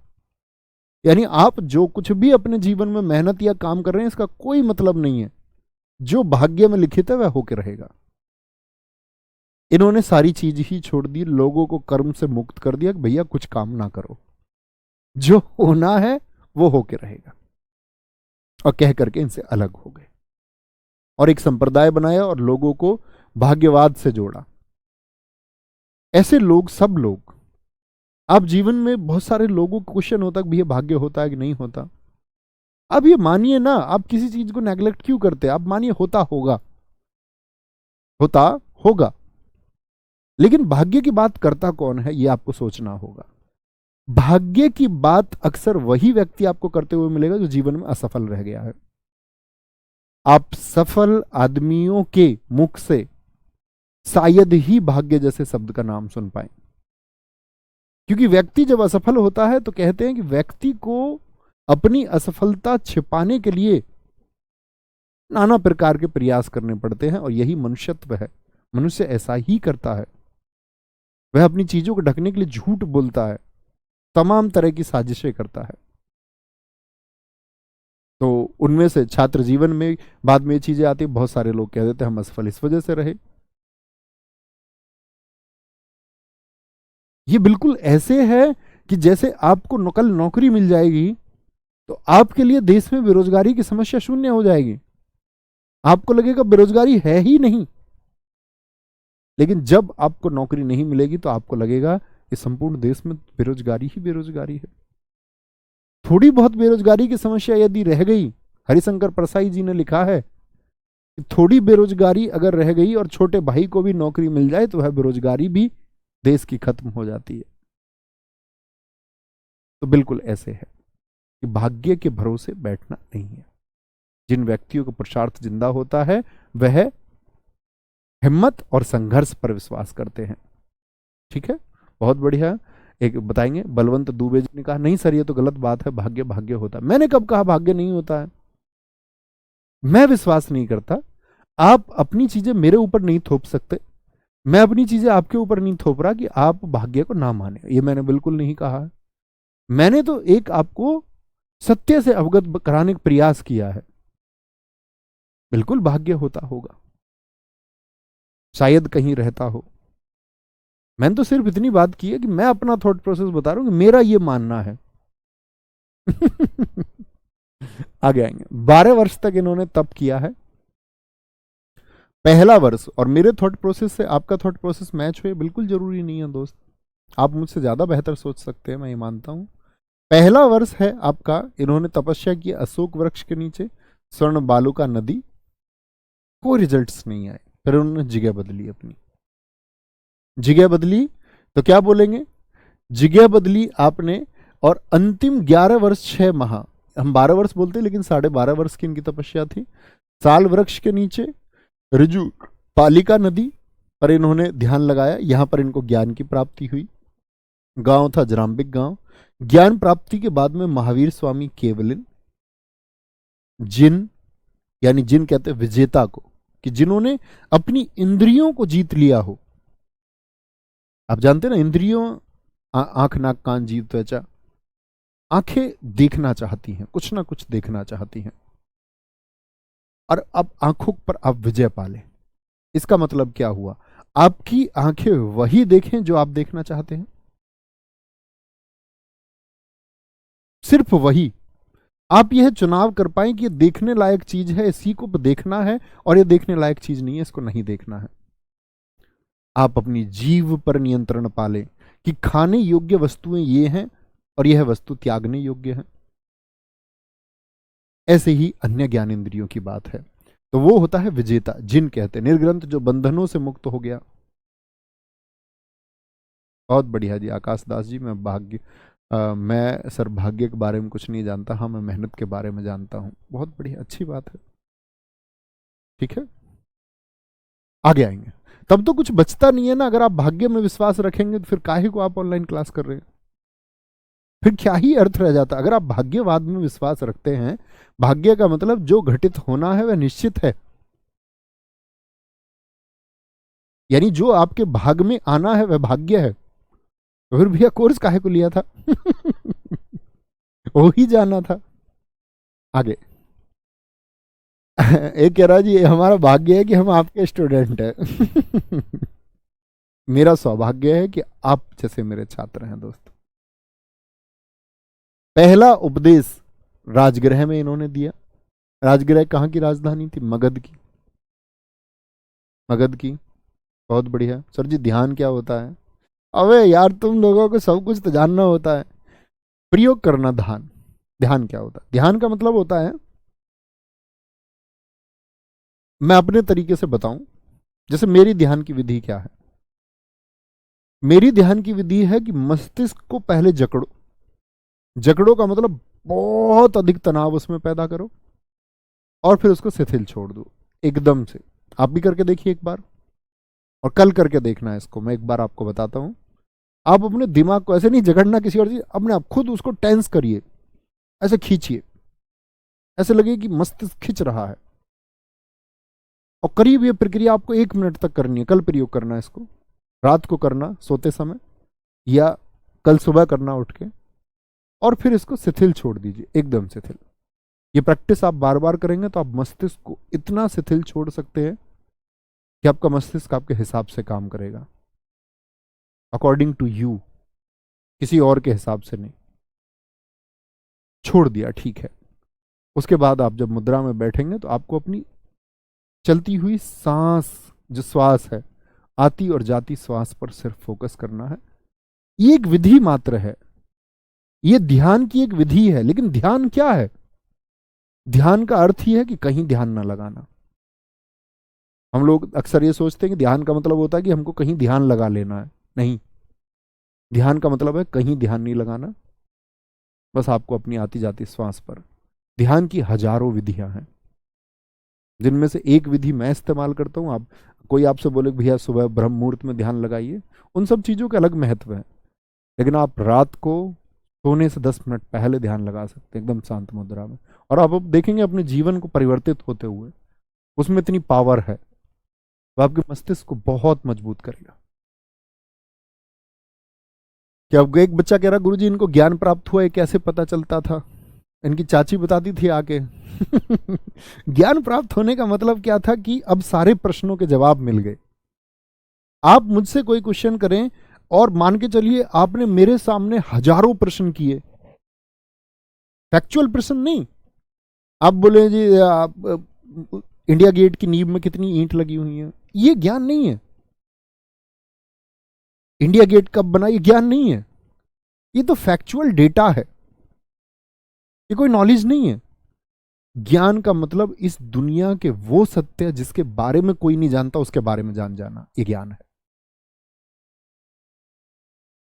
यानी आप जो कुछ भी अपने जीवन में मेहनत या काम कर रहे हैं इसका कोई मतलब नहीं है, जो भाग्य में लिखित है वह होकर रहेगा। इन्होंने सारी चीज ही छोड़ दी, लोगों को कर्म से मुक्त कर दिया कि भैया कुछ काम ना करो, जो होना है वो होके रहेगा, और कह करके इनसे अलग हो गए और एक संप्रदाय बनाया और लोगों को भाग्यवाद से जोड़ा। ऐसे लोग, सब लोग, आप जीवन में बहुत सारे लोगों को क्वेश्चन होता है कि भैया भाग्य होता है कि नहीं होता। अब ये मानिए ना, आप किसी चीज को नेग्लेक्ट क्यों करते हैं? आप मानिए होता होगा, होता होगा। लेकिन भाग्य की बात करता कौन है, यह आपको सोचना होगा। भाग्य की बात अक्सर वही व्यक्ति आपको करते हुए मिलेगा जो जीवन में असफल रह गया है। आप सफल आदमियों के मुख से शायद ही भाग्य जैसे शब्द का नाम सुन पाए, क्योंकि व्यक्ति जब असफल होता है तो कहते हैं कि व्यक्ति को अपनी असफलता छिपाने के लिए नाना प्रकार के प्रयास करने पड़ते हैं, और यही मनुष्यत्व है। मनुष्य ऐसा ही करता है, वह अपनी चीजों को ढकने के लिए झूठ बोलता है, तमाम तरह की साजिशें करता है। तो उनमें से छात्र जीवन में बाद में ये चीजें आती, बहुत सारे लोग कह देते हैं हम असफल इस वजह से रहे। ये बिल्कुल ऐसे है कि जैसे आपको कल नौकरी मिल जाएगी तो आपके लिए देश में बेरोजगारी की समस्या शून्य हो जाएगी, आपको लगेगा बेरोजगारी है ही नहीं। लेकिन जब आपको नौकरी नहीं मिलेगी तो आपको लगेगा कि संपूर्ण देश में बेरोजगारी ही बेरोजगारी है। थोड़ी बहुत बेरोजगारी की समस्या यदि रह गई, हरिशंकर परसाई जी ने लिखा है कि थोड़ी बेरोजगारी अगर रह गई और छोटे भाई को भी नौकरी मिल जाए तो वह बेरोजगारी भी देश की खत्म हो जाती है। तो बिल्कुल ऐसे है कि भाग्य के भरोसे बैठना नहीं है। जिन व्यक्तियों को पुरुषार्थ जिंदा होता है वह हिम्मत और संघर्ष पर विश्वास करते हैं। ठीक है, बहुत बढ़िया। एक बताएंगे, बलवंत दुबे जी ने कहा नहीं सर ये तो गलत बात है, भाग्य भाग्य होता है। मैंने कब कहा भाग्य नहीं होता है? मैं विश्वास नहीं करता। आप अपनी चीजें मेरे ऊपर नहीं थोप सकते, मैं अपनी चीजें आपके ऊपर नहीं थोप रहा कि आप भाग्य को ना माने, ये मैंने बिल्कुल नहीं कहा है। मैंने तो एक आपको सत्य से अवगत कराने का प्रयास किया है। बिल्कुल भाग्य होता होगा, शायद कहीं रहता हो। मैंने तो सिर्फ इतनी बात की है कि मैं अपना थॉट प्रोसेस बता रहा हूं कि मेरा ये मानना है। आगे आएंगे। 12 वर्ष तक इन्होंने तप किया है। पहला वर्ष और मेरे थॉट प्रोसेस से आपका थॉट प्रोसेस मैच हुए बिल्कुल जरूरी नहीं है दोस्त, आप मुझसे ज्यादा बेहतर सोच सकते हैं, मैं ये मानता हूं। पहला वर्ष है आपका, इन्होंने तपस्या की अशोक वृक्ष के नीचे, स्वर्ण बालुका नदी, कोई रिजल्ट्स नहीं आए। फिर उन्होंने जगह बदली, अपनी जगह बदली तो क्या बोलेंगे, जगह बदली आपने, और अंतिम 11 वर्ष 6 माह, हम 12 वर्ष बोलते हैं लेकिन 12.5 वर्ष की इनकी तपस्या थी। साल वृक्ष के नीचे ऋजु पालिका नदी पर इन्होंने ध्यान लगाया, यहां पर इनको ज्ञान की प्राप्ति हुई। गांव था जराम्बिक गांव। ज्ञान प्राप्ति के बाद में महावीर स्वामी केवलिन, जिन यानी जिन कहते हैं विजेता को, कि जिन्होंने अपनी इंद्रियों को जीत लिया हो। आप जानते हैं ना, इंद्रियों आंख नाक कान जीव त्वचा, आंखें देखना चाहती हैं, कुछ ना कुछ देखना चाहती हैं, और अब आंखों पर आप विजय पाले। इसका मतलब क्या हुआ, आपकी आंखें वही देखें जो आप देखना चाहते हैं, सिर्फ वही। आप यह चुनाव कर पाए कि ये देखने लायक चीज है, इसी को देखना है, और ये देखने लायक चीज नहीं है, इसको नहीं देखना है। आप अपनी जीव पर नियंत्रण पालें कि खाने योग्य वस्तुएं ये हैं और यह वस्तु त्यागने योग्य है। ऐसे ही अन्य ज्ञान इंद्रियों की बात है, तो वो होता है विजेता, जिन कहते हैं निर्ग्रंथ, जो बंधनों से मुक्त हो गया। बहुत बढ़िया जी आकाश दास जी, मैं सर भाग्य के बारे में कुछ नहीं जानता, हाँ मैं मेहनत के बारे में जानता हूं। बहुत बढ़िया, अच्छी बात है। ठीक है, आगे आएंगे। तब तो कुछ बचता नहीं है ना, अगर आप भाग्य में विश्वास रखेंगे तो फिर काहे को आप ऑनलाइन क्लास कर रहे हैं, फिर क्या ही अर्थ रह जाता। अगर आप भाग्यवाद में विश्वास रखते हैं, भाग्य का मतलब जो घटित होना है वह निश्चित है, यानी जो आपके भाग में आना है वह भाग्य है, तो फिर भैया कोर्स काहे को लिया था? वो ही जाना था। आगे एक कह रहा जी ये हमारा भाग्य है कि हम आपके स्टूडेंट हैं। मेरा सौभाग्य है कि आप जैसे मेरे छात्र हैं दोस्त। पहला उपदेश राजगृह में इन्होंने दिया। राजगृह कहाँ की राजधानी थी? मगध की। मगध की, बहुत बढ़िया। सर जी ध्यान क्या होता है? अबे यार तुम लोगों को सब कुछ तो जानना होता है। प्रयोग करना ध्यान। ध्यान क्या होता है? ध्यान का मतलब होता है, मैं अपने तरीके से बताऊं, जैसे मेरी ध्यान की विधि क्या है। मेरी ध्यान की विधि है कि मस्तिष्क को पहले जकड़ो। जकड़ो का मतलब बहुत अधिक तनाव उसमें पैदा करो और फिर उसको शिथिल छोड़ दो एकदम से। आप भी करके देखिए एक बार, और कल करके देखना है इसको। मैं एक बार आपको बताता हूं। आप अपने दिमाग को ऐसे नहीं जकड़ना किसी और चीज, अपने आप खुद उसको टेंस करिए, ऐसे खींचिए, ऐसे लगे कि मस्तिष्क खिंच रहा है। और करीब ये प्रक्रिया आपको 1 मिनट तक करनी है। कल प्रयोग करना है इसको, रात को करना सोते समय, या कल सुबह करना उठ के, और फिर इसको शिथिल छोड़ दीजिए, एकदम शिथिल। ये प्रैक्टिस आप बार बार करेंगे तो आप मस्तिष्क को इतना शिथिल छोड़ सकते हैं कि आपका मस्तिष्क आपके हिसाब से काम करेगा, अकॉर्डिंग टू यू, किसी और के हिसाब से नहीं। छोड़ दिया, ठीक है। उसके बाद आप जब मुद्रा में बैठेंगे तो आपको अपनी चलती हुई सांस, जो श्वास है, आती और जाती श्वास पर सिर्फ फोकस करना है। ये एक विधि मात्र है, ये ध्यान की एक विधि है। लेकिन ध्यान क्या है? ध्यान का अर्थ ही है कि कहीं ध्यान ना लगाना। हम लोग अक्सर ये सोचते हैं कि ध्यान का मतलब होता है कि हमको कहीं ध्यान लगा लेना है। नहीं, ध्यान का मतलब है कहीं ध्यान नहीं लगाना, बस आपको अपनी आती जाती श्वास पर। ध्यान की हजारों विधियां हैं, जिनमें से एक विधि मैं इस्तेमाल करता हूं। आप, कोई आपसे बोले भैया सुबह ब्रह्म मुहूर्त में ध्यान लगाइए, उन सब चीजों का अलग महत्व है। लेकिन आप रात को सोने से 10 मिनट पहले ध्यान लगा सकते हैं, एकदम शांत मुद्रा में। और आप अब देखेंगे अपने जीवन को परिवर्तित होते हुए। उसमें इतनी पावर है, वो आपके मस्तिष्क को बहुत मजबूत करेगा। कि अब एक बच्चा कह रहा, गुरुजी इनको ज्ञान प्राप्त हुआ है, कैसे पता चलता था? इनकी चाची बताती थी आके। ज्ञान प्राप्त होने का मतलब क्या था कि अब सारे प्रश्नों के जवाब मिल गए। आप मुझसे कोई क्वेश्चन करें और मान के चलिए आपने मेरे सामने हजारों प्रश्न किए, फैक्चुअल प्रश्न नहीं। आप बोले जी इंडिया गेट की नींव में कितनी ईंट लगी हुई है, ये ज्ञान नहीं है। इंडिया गेट कब बना, ये ज्ञान नहीं है। ये तो फैक्चुअल डेटा है, ये कोई नॉलेज नहीं है। ज्ञान का मतलब इस दुनिया के वो सत्य जिसके बारे में कोई नहीं जानता, उसके बारे में जान जाना, ये ज्ञान है।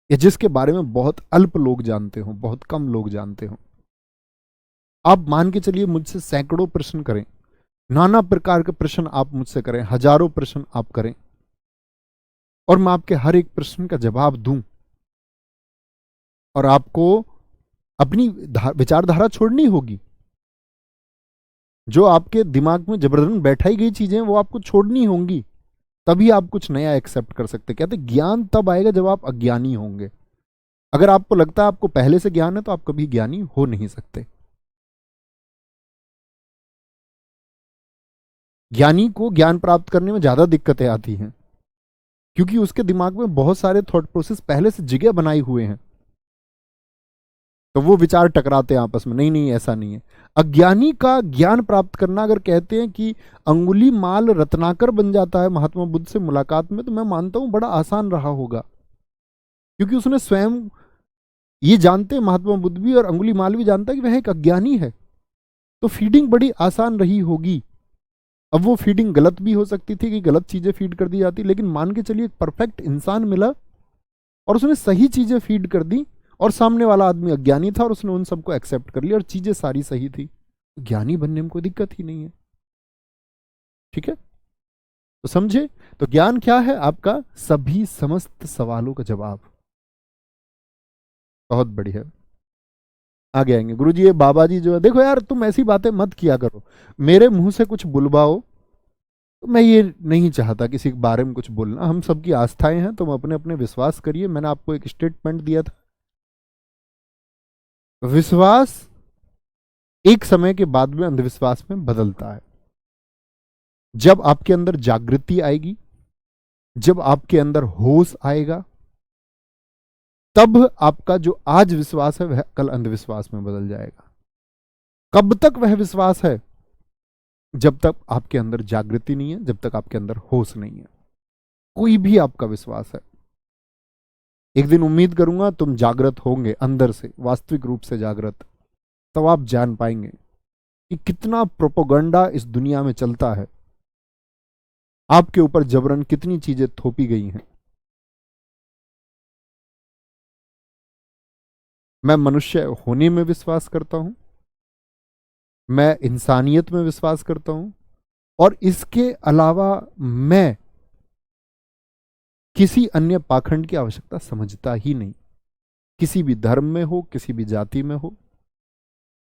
या जिसके बारे में बहुत अल्प लोग जानते हो, बहुत कम लोग जानते हो। आप मान के चलिए मुझसे सैकड़ों प्रश्न करें, नाना प्रकार के प्रश्न आप मुझसे करें, हजारों प्रश्न आप करें, और मैं आपके हर एक प्रश्न का जवाब दूं, और आपको अपनी विचारधारा छोड़नी होगी। जो आपके दिमाग में जबरदस्ती बैठाई गई चीजें वो आपको छोड़नी होंगी, तभी आप कुछ नया एक्सेप्ट कर सकते। कहते ज्ञान तब आएगा जब आप अज्ञानी होंगे। अगर आपको लगता है आपको पहले से ज्ञान है तो आप कभी ज्ञानी हो नहीं सकते। ज्ञानी को ज्ञान प्राप्त करने में ज्यादा दिक्कतें आती हैं, क्योंकि उसके दिमाग में बहुत सारे थॉट प्रोसेस पहले से जगह बनाए हुए हैं, तो वो विचार टकराते हैं आपस में। नहीं नहीं, ऐसा नहीं है। अज्ञानी का ज्ञान प्राप्त करना, अगर कहते हैं कि अंगुली माल रत्नाकर बन जाता है महात्मा बुद्ध से मुलाकात में, तो मैं मानता हूं बड़ा आसान रहा होगा, क्योंकि उसने स्वयं ये जानते हैं, महात्मा बुद्ध भी और अंगुली माल भी जानता है कि वह एक अज्ञानी है, तो फीडिंग बड़ी आसान रही होगी। अब वो फीडिंग गलत भी हो सकती थी कि गलत चीजें फीड कर दी जाती, लेकिन मान के चलिए एक परफेक्ट इंसान मिला और उसने सही चीजें फीड कर दी, और सामने वाला आदमी अज्ञानी था और उसने उन सबको एक्सेप्ट कर लिया और चीजें सारी सही थी। ज्ञानी बनने में कोई दिक्कत ही नहीं है। ठीक है, तो समझे? तो ज्ञान क्या है? आपका सभी समस्त सवालों का जवाब। बहुत बढ़िया। आगे आएंगे गुरुजी। ये बाबा जी जो है, देखो यार तुम ऐसी बातें मत किया करो, मेरे मुंह से कुछ बुलवाओ, तो मैं ये नहीं चाहता किसी के बारे में कुछ बोलना। हम सबकी आस्थाएं हैं, तुम अपने अपने विश्वास करिए। मैंने आपको एक स्टेटमेंट दिया था, विश्वास एक समय के बाद में अंधविश्वास में बदलता है। जब आपके अंदर जागृति आएगी, जब आपके अंदर होश आएगा, तब आपका जो आज विश्वास है वह कल अंधविश्वास में बदल जाएगा। कब तक वह विश्वास है? जब तक आपके अंदर जागृति नहीं है, जब तक आपके अंदर होश नहीं है। कोई भी आपका विश्वास है, एक दिन उम्मीद करूंगा तुम जागृत होंगे, अंदर से वास्तविक रूप से जागृत, तब आप जान पाएंगे कि कितना प्रोपोगंडा इस दुनिया में चलता है, आपके ऊपर जबरन कितनी चीजें थोपी गई हैं। मैं मनुष्य होने में विश्वास करता हूं, मैं इंसानियत में विश्वास करता हूं, और इसके अलावा मैं किसी अन्य पाखंड की आवश्यकता समझता ही नहीं। किसी भी धर्म में हो, किसी भी जाति में हो,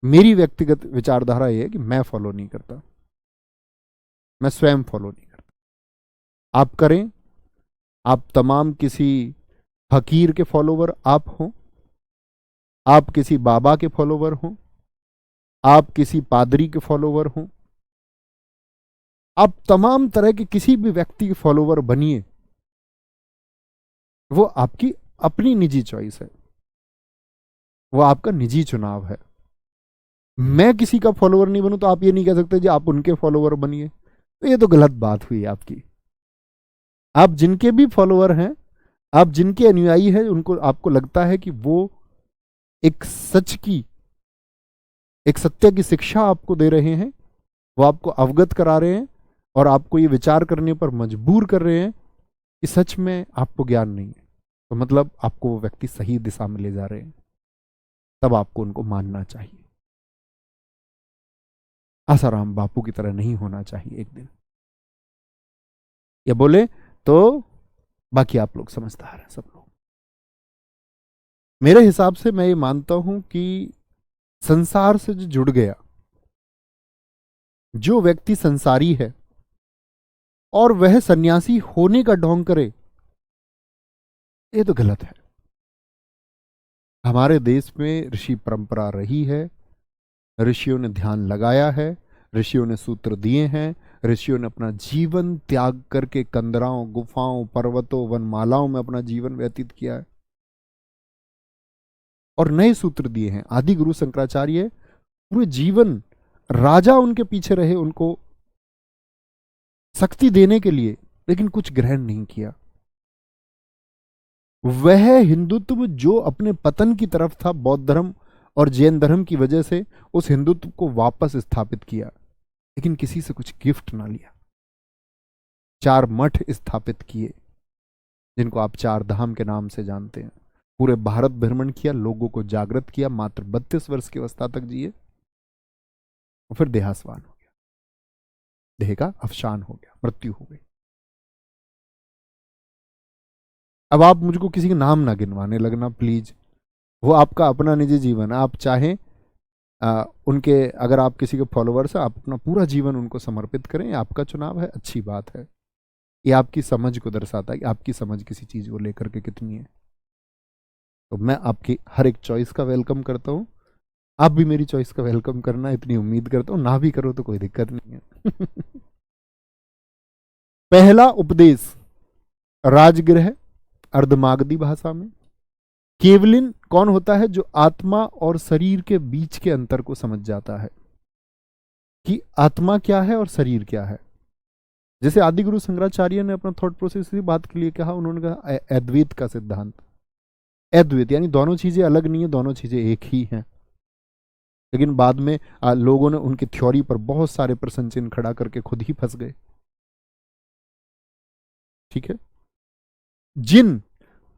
मेरी व्यक्तिगत विचारधारा यह है कि मैं फॉलो नहीं करता, मैं स्वयं फॉलो नहीं करता। आप करें, आप तमाम किसी फकीर के फॉलोवर आप हों, आप किसी बाबा के फॉलोवर हों, आप किसी पादरी के फॉलोवर हों, आप तमाम तरह के किसी भी व्यक्ति के फॉलोवर बनिए, वो आपकी अपनी निजी चॉइस है, वो आपका निजी चुनाव है। मैं किसी का फॉलोवर नहीं बनूं तो आप ये नहीं कह सकते जी आप उनके फॉलोवर बनिए, तो ये तो गलत बात हुई आपकी। आप जिनके भी फॉलोवर हैं, आप जिनके अनुयायी हैं, उनको आपको लगता है कि वो एक सच की, एक सत्य की शिक्षा आपको दे रहे हैं, वो आपको अवगत करा रहे हैं और आपको ये विचार करने पर मजबूर कर रहे हैं कि सच में आपको ज्ञान नहीं है, तो मतलब आपको वो व्यक्ति सही दिशा में ले जा रहे हैं, तब आपको उनको मानना चाहिए। आसाराम बापू की तरह नहीं होना चाहिए एक दिन। ये बोले तो बाकी आप लोग समझदार हैं सब लोग। मेरे हिसाब से मैं ये मानता हूं कि संसार से जो जुड़ गया, जो व्यक्ति संसारी है और वह सन्यासी होने का ढोंग करे, ये तो गलत है। हमारे देश में ऋषि परंपरा रही है, ऋषियों ने ध्यान लगाया है, ऋषियों ने सूत्र दिए हैं, ऋषियों ने अपना जीवन त्याग करके कंदराओं, गुफाओं, पर्वतों, वनमालाओं में अपना जीवन व्यतीत किया है और नए सूत्र दिए हैं। आदि गुरु शंकराचार्य पूरे जीवन राजा उनके पीछे रहे उनको शक्ति देने के लिए, लेकिन कुछ ग्रहण नहीं किया। वह हिंदुत्व जो अपने पतन की तरफ था बौद्ध धर्म और जैन धर्म की वजह से, उस हिंदुत्व को वापस स्थापित किया, लेकिन किसी से कुछ गिफ्ट ना लिया। 4 मठ स्थापित किए जिनको आप 4 धाम के नाम से जानते हैं। पूरे भारत भ्रमण किया, लोगों को जागृत किया, मात्र 32 वर्ष की अवस्था तक जिए और फिर देहास्वान हो गया, देह का अवसान हो गया, मृत्यु हो गई। अब आप मुझको किसी के नाम ना गिनवाने लगना प्लीज, वो आपका अपना निजी जीवन है। आप चाहें उनके, अगर आप किसी के फॉलोवर्स हैं, आप अपना पूरा जीवन उनको समर्पित करें, ये आपका चुनाव है, अच्छी बात है। ये आपकी समझ को दर्शाता है कि आपकी समझ किसी चीज को लेकर के कितनी है। तो मैं आपकी हर एक चॉइस का वेलकम करता हूं, आप भी मेरी चॉइस का वेलकम करना, इतनी उम्मीद करता हूं। ना भी करो तो कोई दिक्कत नहीं है। पहला उपदेश राजगृह अर्धमागधी भाषा में। केवलिन कौन होता है? जो आत्मा और शरीर के बीच के अंतर को समझ जाता है कि आत्मा क्या है और शरीर क्या है। जैसे आदि गुरु शंकराचार्य ने अपना थॉट प्रोसेस की बात के लिए कहा, उन्होंने कहा अद्वैत का सिद्धांत। अद्वैत यानी दोनों चीजें अलग नहीं है, दोनों चीजें एक ही हैं। लेकिन बाद में लोगों ने उनकी थ्योरी पर बहुत सारे प्रश्न चिन्ह खड़ा करके खुद ही फंस गए। ठीक है, जिन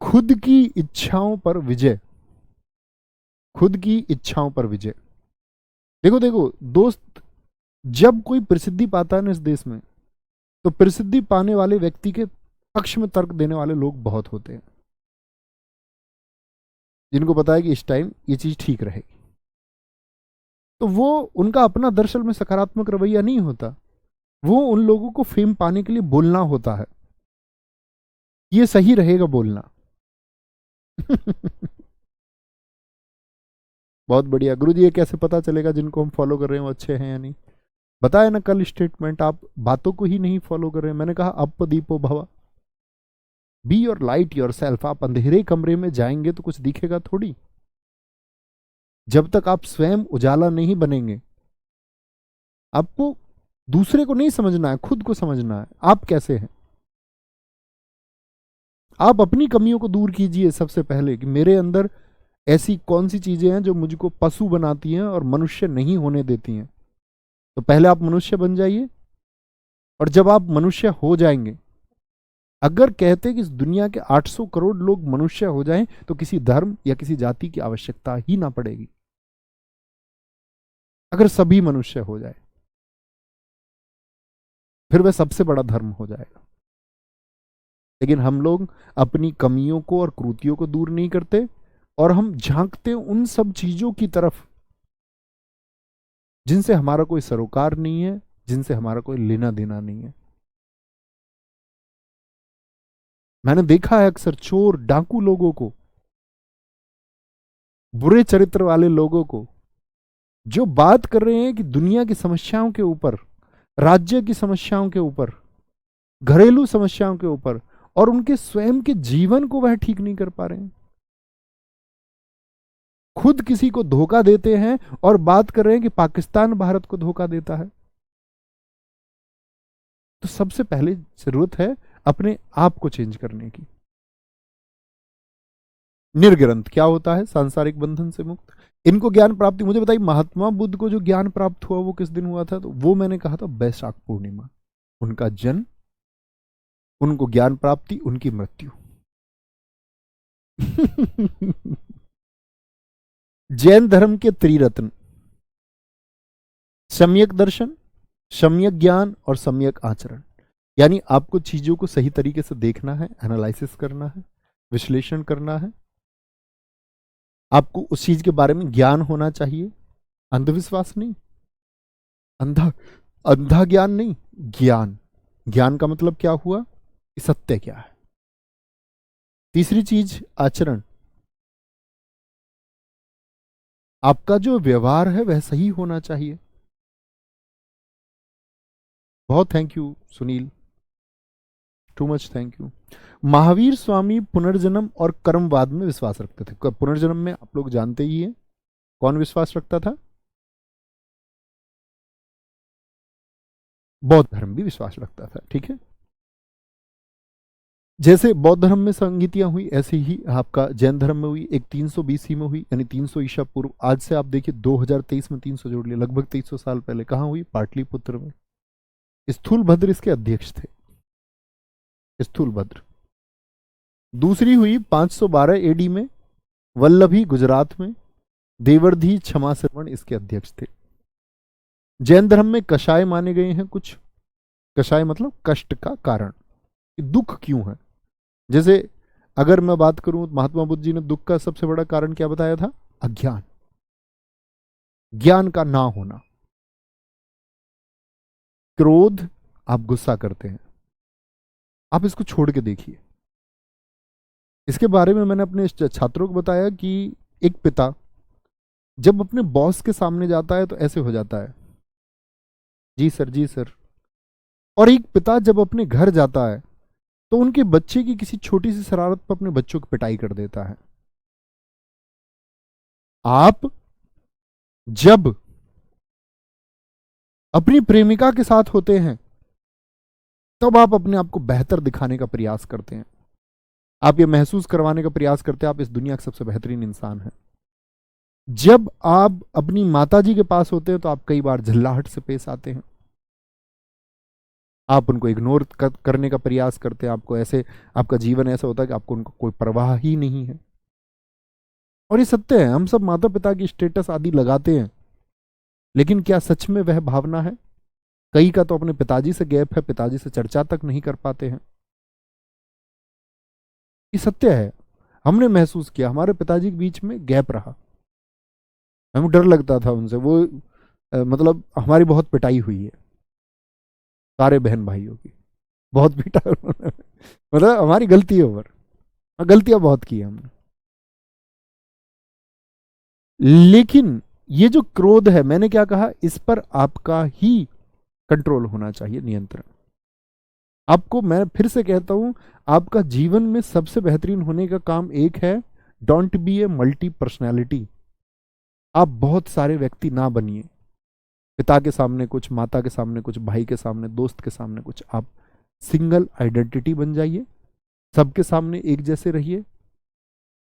खुद की इच्छाओं पर विजय, खुद की इच्छाओं पर विजय। देखो देखो दोस्त, जब कोई प्रसिद्धि पाता है ना इस देश में, तो प्रसिद्धि पाने वाले व्यक्ति के पक्ष में तर्क देने वाले लोग बहुत होते हैं, जिनको पता है कि इस टाइम ये चीज ठीक रहेगी। तो वो उनका अपना दरअसल में सकारात्मक रवैया नहीं होता, वो उन लोगों को फेम पाने के लिए बोलना होता है, ये सही रहेगा बोलना। बहुत बढ़िया गुरु जी, ये कैसे पता चलेगा जिनको हम फॉलो कर रहे हैं वो अच्छे हैं या नहीं? बताया ना कल स्टेटमेंट, आप बातों को ही नहीं फॉलो कर रहे हैं। मैंने कहा अप दीपो भवा, be your light your self. आप अंधेरे कमरे में जाएंगे तो कुछ दिखेगा थोड़ी, जब तक आप स्वयं उजाला नहीं बनेंगे। आपको दूसरे को नहीं समझना है, खुद को समझना है, आप कैसे हैं। आप अपनी कमियों को दूर कीजिए सबसे पहले, कि मेरे अंदर ऐसी कौन सी चीजें हैं जो मुझको पशु बनाती हैं और मनुष्य नहीं होने देती हैं। तो पहले आप मनुष्य बन जाइए, और जब आप मनुष्य हो जाएंगे, अगर कहते कि इस दुनिया के 800 करोड़ लोग मनुष्य हो जाएं तो किसी धर्म या किसी जाति की आवश्यकता ही ना पड़ेगी, अगर सभी मनुष्य हो जाए फिर वह सबसे बड़ा धर्म हो जाएगा। लेकिन हम लोग अपनी कमियों को और क्रूतियों को दूर नहीं करते, और हम झांकते उन सब चीजों की तरफ जिनसे हमारा कोई सरोकार नहीं है, जिनसे हमारा कोई लेना देना नहीं है। मैंने देखा है अक्सर चोर डाकू लोगों को, बुरे चरित्र वाले लोगों को, जो बात कर रहे हैं कि दुनिया की समस्याओं के ऊपर, राज्य की समस्याओं के ऊपर, घरेलू समस्याओं के ऊपर, और उनके स्वयं के जीवन को वह ठीक नहीं कर पा रहे हैं। खुद किसी को धोखा देते हैं और बात कर रहे हैं कि पाकिस्तान भारत को धोखा देता है। तो सबसे पहले जरूरत है अपने आप को चेंज करने की। निर्ग्रंथ क्या होता है? सांसारिक बंधन से मुक्त। इनको ज्ञान प्राप्ति, मुझे बताइए महात्मा बुद्ध को जो ज्ञान प्राप्त हुआ वो किस दिन हुआ था? तो वो मैंने कहा था बैसाख पूर्णिमा, उनका जन्म, उनको ज्ञान प्राप्ति, उनकी मृत्यु। जैन धर्म के त्रिरत्न, सम्यक दर्शन, सम्यक ज्ञान और सम्यक आचरण। यानी आपको चीजों को सही तरीके से देखना है, एनालिसिस करना है, विश्लेषण करना है, आपको उस चीज के बारे में ज्ञान होना चाहिए, अंधविश्वास नहीं, अंधा अंधा ज्ञान नहीं, ज्ञान। ज्ञान का मतलब क्या हुआ कि सत्य क्या है। तीसरी चीज आचरण, आपका जो व्यवहार है वह सही होना चाहिए। बहुत thank you Sunil, too much thank you. Mahavir Swami पुनर्जन्म और कर्मवाद में विश्वास रखते थे। पुनर्जन्म में आप लोग जानते ही हैं कौन विश्वास रखता था? बौद्ध धर्म भी विश्वास रखता था, ठीक है। जैसे बौद्ध धर्म में संगीतियां हुई, ऐसे ही आपका जैन धर्म में हुई। एक 300 BC में हुई, यानी 300 ईसा पूर्व। आज से आप देखिए 2023 में 300 जोड़ लिया, लगभग 2300 साल पहले। कहाँ हुई? पाटलिपुत्र में। स्थूलभद्र इसके अध्यक्ष थे, स्थूलभद्र। दूसरी हुई 512 AD में, वल्लभी गुजरात में। देवर्धी क्षमा श्रवण इसके अध्यक्ष थे। जैन धर्म में कषाय माने गए हैं कुछ। कषाय मतलब कष्ट का कारण, कि दुख क्यों है। जैसे अगर मैं बात करूं, महात्मा बुद्ध जी ने दुख का सबसे बड़ा कारण क्या बताया था? अज्ञान, ज्ञान का ना होना। क्रोध, आप गुस्सा करते हैं, आप इसको छोड़ के देखिए। इसके बारे में मैंने अपने छात्रों को बताया कि एक पिता जब अपने बॉस के सामने जाता है तो ऐसे हो जाता है, जी सर जी सर। और एक पिता जब अपने घर जाता है तो उनके बच्चे की किसी छोटी सी शरारत पर अपने बच्चों की पिटाई कर देता है। आप जब अपनी प्रेमिका के साथ होते हैं तब आप अपने आप को बेहतर दिखाने का प्रयास करते हैं, आप ये महसूस करवाने का प्रयास करते हैं आप इस दुनिया के सबसे बेहतरीन इंसान हैं। जब आप अपनी माताजी के पास होते हैं तो आप कई बार झल्लाहट से पेश आते हैं, आप उनको इग्नोर करने का प्रयास करते हैं, आपको ऐसे, आपका जीवन ऐसा होता है कि आपको उनको कोई परवाह ही नहीं है। और ये सत्य है, हम सब माता पिता की स्टेटस आदि लगाते हैं, लेकिन क्या सच में वह भावना है? कई का तो अपने पिताजी से गैप है, पिताजी से चर्चा तक नहीं कर पाते हैं। ये सत्य है, हमने महसूस किया, हमारे पिताजी के बीच में गैप रहा, हमें डर लगता था उनसे। वो मतलब हमारी बहुत पिटाई हुई है, सारे बहन भाइयों की बहुत पिटा उन्होंने। मतलब हमारी गलती है, ओवर गलतियां बहुत की हमने। लेकिन ये जो क्रोध है, मैंने क्या कहा, इस पर आपका ही कंट्रोल होना चाहिए, नियंत्रण। आपको, मैं फिर से कहता हूं, आपका जीवन में सबसे बेहतरीन होने का काम एक है, don't be a multi personality. आप बहुत सारे व्यक्ति ना बनिए, पिता के सामने कुछ, माता के सामने कुछ, भाई के सामने, दोस्त के सामने कुछ। आप सिंगल आइडेंटिटी बन जाइए, सबके सामने एक जैसे रहिए,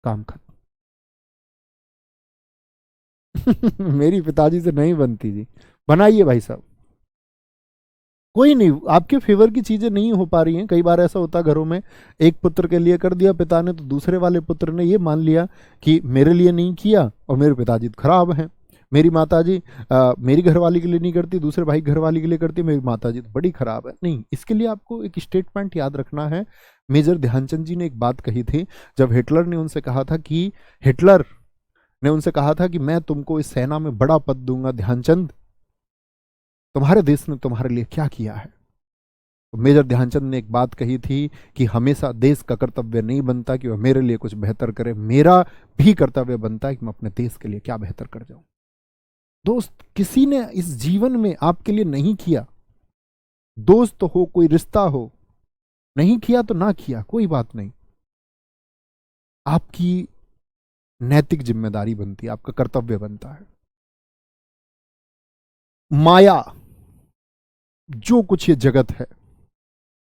काम खत्म। मेरी पिताजी से नहीं बनती जी, बनाइए भाई साहब। कोई नहीं, आपके फेवर की चीजें नहीं हो पा रही हैं। कई बार ऐसा होता है घरों में, एक पुत्र के लिए कर दिया पिता ने, तो दूसरे वाले पुत्र ने ये मान लिया कि मेरे लिए नहीं किया और मेरे पिताजी तो खराब हैं। मेरी माताजी मेरी घरवाली के लिए नहीं करती, दूसरे भाई घरवाली के लिए करती, मेरी माताजी तो बड़ी खराब है। नहीं, इसके लिए आपको एक स्टेटमेंट याद रखना है। मेजर ध्यानचंद जी ने एक बात कही थी, जब हिटलर ने उनसे कहा था कि मैं तुमको इस सेना में बड़ा पद दूंगा, ध्यानचंद तुम्हारे देश ने तुम्हारे लिए क्या किया है। तो मेजर ध्यानचंद ने एक बात कही थी कि हमेशा देश का कर्तव्य नहीं बनता कि वह मेरे लिए कुछ बेहतर करे, मेरा भी कर्तव्य बनता है कि मैं अपने देश के लिए क्या बेहतर कर जाऊं। दोस्त, किसी ने इस जीवन में आपके लिए नहीं किया, दोस्त हो, कोई रिश्ता हो, नहीं किया तो ना किया, कोई बात नहीं, आपकी नैतिक जिम्मेदारी बनती है, आपका कर्तव्य बनता है। माया, जो कुछ ये जगत है,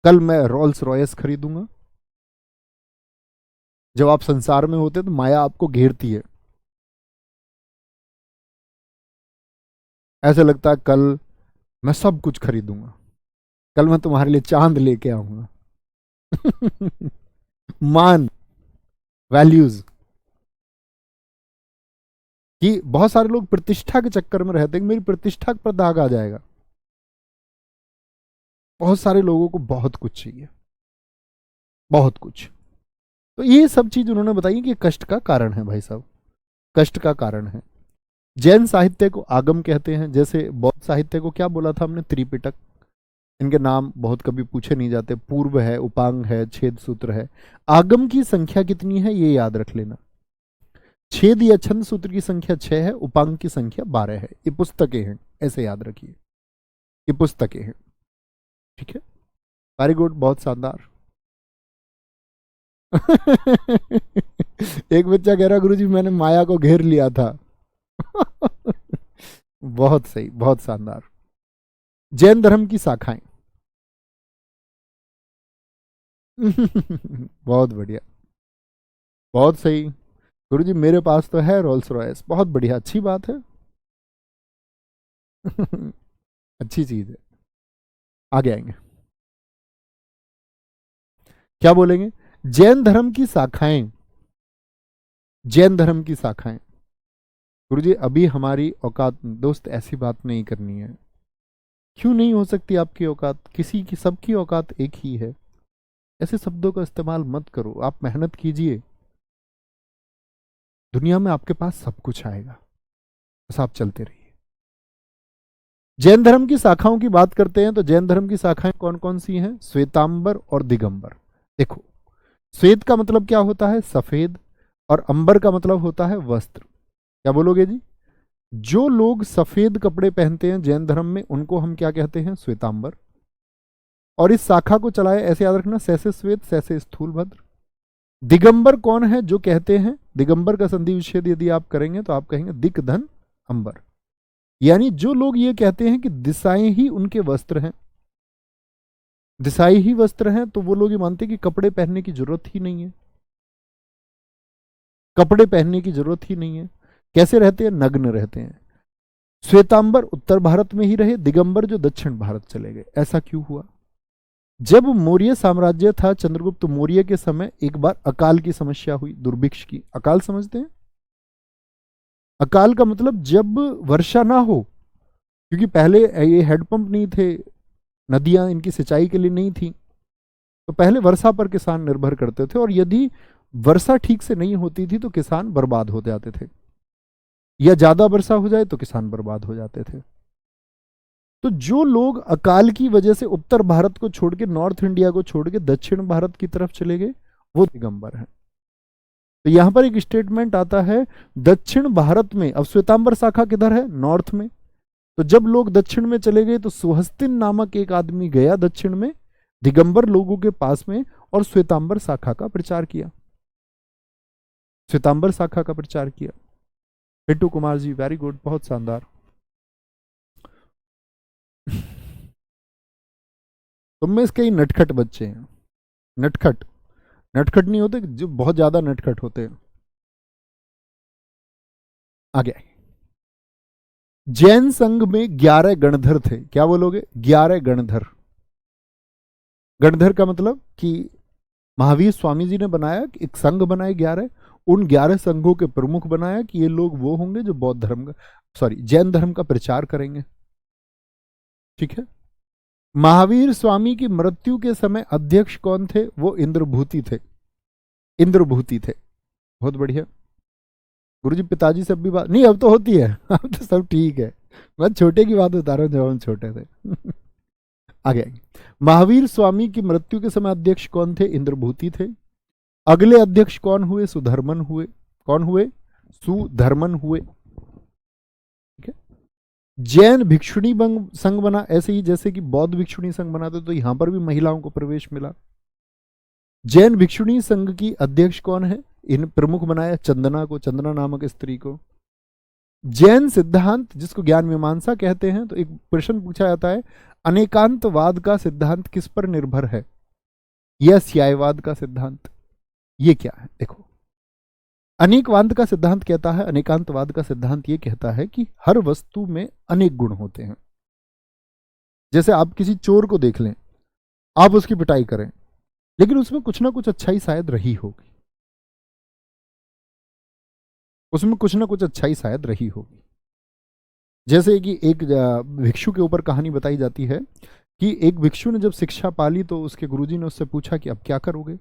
कल मैं रोल्स रॉयस खरीदूंगा, जब आप संसार में होते तो माया आपको घेरती है, ऐसे लगता है कल मैं सब कुछ खरीदूंगा, कल मैं तुम्हारे लिए चांद लेके आऊंगा। मान, वैल्यूज, कि बहुत सारे लोग प्रतिष्ठा के चक्कर में रहते हैं कि मेरी प्रतिष्ठा पर दाग आ जाएगा। बहुत सारे लोगों को बहुत कुछ चाहिए, बहुत कुछ। तो ये सब चीज उन्होंने बताई कि कष्ट का कारण है भाई साहब, कष्ट का कारण है। जैन साहित्य को आगम कहते हैं, जैसे बौद्ध साहित्य को क्या बोला था हमने, त्रिपिटक। इनके नाम बहुत कभी पूछे नहीं जाते, पूर्व है, उपांग है, छेद सूत्र है। आगम की संख्या कितनी है ये याद रख लेना, छेद या छंद सूत्र की संख्या 6 है, उपांग की संख्या 12 है। ये पुस्तकें हैं, ऐसे याद रखिए, ये पुस्तकें हैं, ठीक है। वेरी गुड, बहुत शानदार। एक बच्चा कह रहा गुरुजी मैंने माया को घेर लिया था। बहुत सही, बहुत शानदार। जैन धर्म की शाखाएं। बहुत बढ़िया, बहुत सही। गुरुजी मेरे पास तो है रोल्स रॉयस, बहुत बढ़िया, अच्छी बात है। अच्छी चीज है। आगे आएंगे, क्या बोलेंगे। जैन धर्म की शाखाएं, जैन धर्म की शाखाएं। गुरुजी अभी हमारी औकात, दोस्त ऐसी बात नहीं करनी है। क्यों नहीं हो सकती आपकी औकात, किसी की, सबकी औकात एक ही है। ऐसे शब्दों का इस्तेमाल मत करो, आप मेहनत कीजिए, दुनिया में आपके पास सब कुछ आएगा, बस आप चलते रहिए। जैन धर्म की शाखाओं की बात करते हैं तो जैन धर्म की शाखाएं कौन कौन सी हैं, श्वेतांबर और दिगंबर। देखो, श्वेत का मतलब क्या होता है, सफेद, और अंबर का मतलब होता है वस्त्र। क्या बोलोगे जी, जो लोग सफेद कपड़े पहनते हैं जैन धर्म में, उनको हम क्या कहते हैं, श्वेतांबर। और इस शाखा को चलाए, ऐसे याद रखना, सैसे श्वेत सैसे स्थूलभद्र। दिगंबर कौन है, जो कहते हैं, दिगंबर का संधि विच्छेद यदि आप करेंगे तो आप कहेंगे दिक धन अंबर। यानी जो लोग ये कहते हैं कि दिशाएं ही उनके वस्त्र हैं, दिशाई ही वस्त्र हैं, तो वो लोग ये मानते हैं कि कपड़े पहनने की जरूरत ही नहीं है, कपड़े पहनने की जरूरत ही नहीं है। कैसे रहते हैं, नग्न रहते हैं। श्वेतांबर उत्तर भारत में ही रहे, दिगंबर जो दक्षिण भारत चले गए। ऐसा क्यों हुआ, जब मौर्य साम्राज्य था, चंद्रगुप्त मौर्य के समय एक बार अकाल की समस्या हुई, दुर्भिक्ष की। अकाल समझते हैं, अकाल का मतलब जब वर्षा ना हो, क्योंकि पहले ये हैंडपंप नहीं थे, नदियां इनकी सिंचाई के लिए नहीं थी, तो पहले वर्षा पर किसान निर्भर करते थे, और यदि वर्षा ठीक से नहीं होती थी तो किसान बर्बाद हो जाते थे, या ज्यादा वर्षा हो जाए तो किसान बर्बाद हो जाते थे। तो जो लोग अकाल की वजह से उत्तर भारत को छोड़ के, नॉर्थ इंडिया को छोड़ के दक्षिण भारत की तरफ चले गए, वो दिगंबर हैं। तो यहां पर एक स्टेटमेंट आता है, दक्षिण भारत में, अब श्वेतांबर शाखा किधर है, नॉर्थ में। तो जब लोग दक्षिण में चले गए तो सुहस्तिन नामक एक आदमी गया दक्षिण में, दिगंबर लोगों के पास में, और श्वेतांबर शाखा का प्रचार किया, श्वेतांबर शाखा का प्रचार किया। पिंटू कुमार जी, वेरी गुड, बहुत शानदार। तुम में इसके नटखट बच्चे हैं, नटखट, नटखट नहीं होते जो बहुत ज्यादा नटखट होते हैं। आगे, जैन संघ में 11 गणधर थे। क्या बोलोगे, 11 गणधर। गणधर का मतलब कि महावीर स्वामी जी ने बनाया कि एक संघ बनाए 11, उन 11 संघों के प्रमुख बनाया कि ये लोग वो होंगे जो बौद्ध धर्म का, सॉरी, जैन धर्म का प्रचार करेंगे। ठीक है। महावीर स्वामी की मृत्यु के समय अध्यक्ष कौन थे? वो इंद्रभूति थे। इंद्रभूति थे। बहुत बढ़िया। गुरुजी पिताजी से अब भी बात नहीं, अब तो होती है, अब तो सब ठीक है। मैं छोटे की बात बता रहा हूँ, जब हम छोटे थे। आगे महावीर स्वामी की मृत्यु के समय अध्यक्ष कौन थे? इंद्रभूति थे। अगले अध्यक्ष कौन हुए? सुधर्मन हुए। कौन हुए? सुधर्मन हुए। ठीक है। जैन भिक्षुणी संघ बना, ऐसे ही जैसे कि बौद्ध भिक्षुणी संघ बनाते, तो यहां पर भी महिलाओं को प्रवेश मिला। जैन भिक्षुणी संघ की अध्यक्ष कौन है? इन प्रमुख बनाया चंदना को, चंदना नामक स्त्री को। जैन सिद्धांत जिसको ज्ञान मीमांसा कहते हैं, तो एक प्रश्न पूछा जाता है, अनेकांतवाद का सिद्धांत किस पर निर्भर है? यह स्यायवाद का सिद्धांत। ये क्या है? देखो, अनेकवाद का सिद्धांत कहता है, अनेकांतवाद का सिद्धांत ये कहता है कि हर वस्तु में अनेक गुण होते हैं। जैसे आप किसी चोर को देख लें, आप उसकी पिटाई करें, लेकिन उसमें कुछ ना कुछ अच्छाई शायद रही होगी, उसमें कुछ ना कुछ अच्छाई शायद रही होगी। जैसे कि एक भिक्षु के ऊपर कहानी बताई जाती है कि एक भिक्षु ने जब शिक्षा पाली तो उसके गुरुजी ने उससे पूछा कि अब क्या करोगे?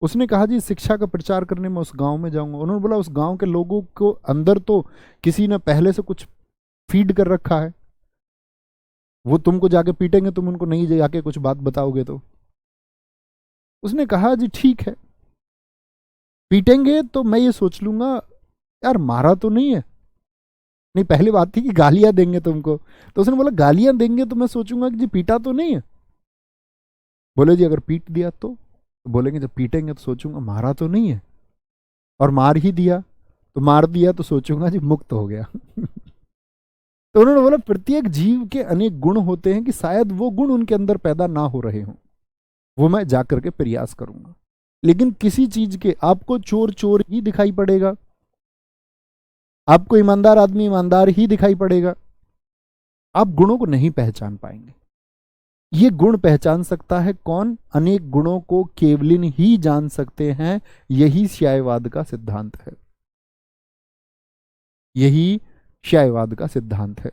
उसने कहा जी शिक्षा का प्रचार करने में उस गांव में जाऊंगा। उन्होंने बोला उस गांव के लोगों को अंदर तो किसी ने पहले से कुछ फीड कर रखा है, वो तुमको जाके पीटेंगे, तुम उनको नहीं जाके कुछ बात बताओगे तो। उसने कहा जी ठीक है, पीटेंगे तो मैं ये सोच लूंगा यार मारा तो नहीं है। नहीं, पहली बात थी कि गालियां देंगे तुमको, तो उसने बोला गालियां देंगे तो मैं सोचूंगा कि जी पीटा तो नहीं है। बोले जी अगर पीट दिया तो बोलेंगे जब पीटेंगे तो सोचूंगा मारा तो नहीं है, और मार ही दिया तो मार दिया तो सोचूंगा जी मुक्त हो गया। तो उन्होंने बोला प्रत्येक जीव के अनेक गुण होते हैं कि शायद वो गुण उनके अंदर पैदा ना हो रहे हों, वो मैं जाकर के प्रयास करूंगा। लेकिन किसी चीज के आपको चोर चोर ही दिखाई पड़ेगा, आपको ईमानदार आदमी ईमानदार ही दिखाई पड़ेगा, आप गुणों को नहीं पहचान पाएंगे। ये गुण पहचान सकता है कौन? अनेक गुणों को केवलिन ही जान सकते हैं। यही श्यायवाद का सिद्धांत है, यही श्यायवाद का सिद्धांत है।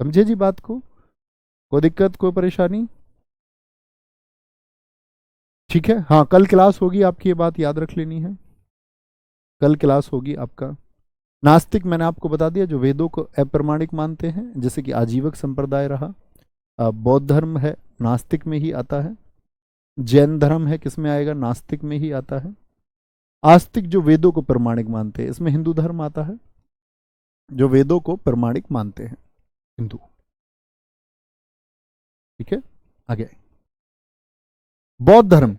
समझे जी बात को? कोई दिक्कत, कोई परेशानी? ठीक है। हाँ, कल क्लास होगी आपकी, ये बात याद रख लेनी है, कल क्लास होगी आपका। नास्तिक मैंने आपको बता दिया, जो वेदों को अप्रमाणिक मानते हैं, जैसे कि आजीवक संप्रदाय रहा। बौद्ध धर्म है नास्तिक में ही आता है। जैन धर्म है किस में आएगा? नास्तिक में ही आता है। आस्तिक जो वेदों को प्रमाणिक मानते हैं, इसमें हिंदू धर्म आता है, जो वेदों को प्रमाणिक मानते हैं, हिंदू। ठीक है। आगे बौद्ध धर्म।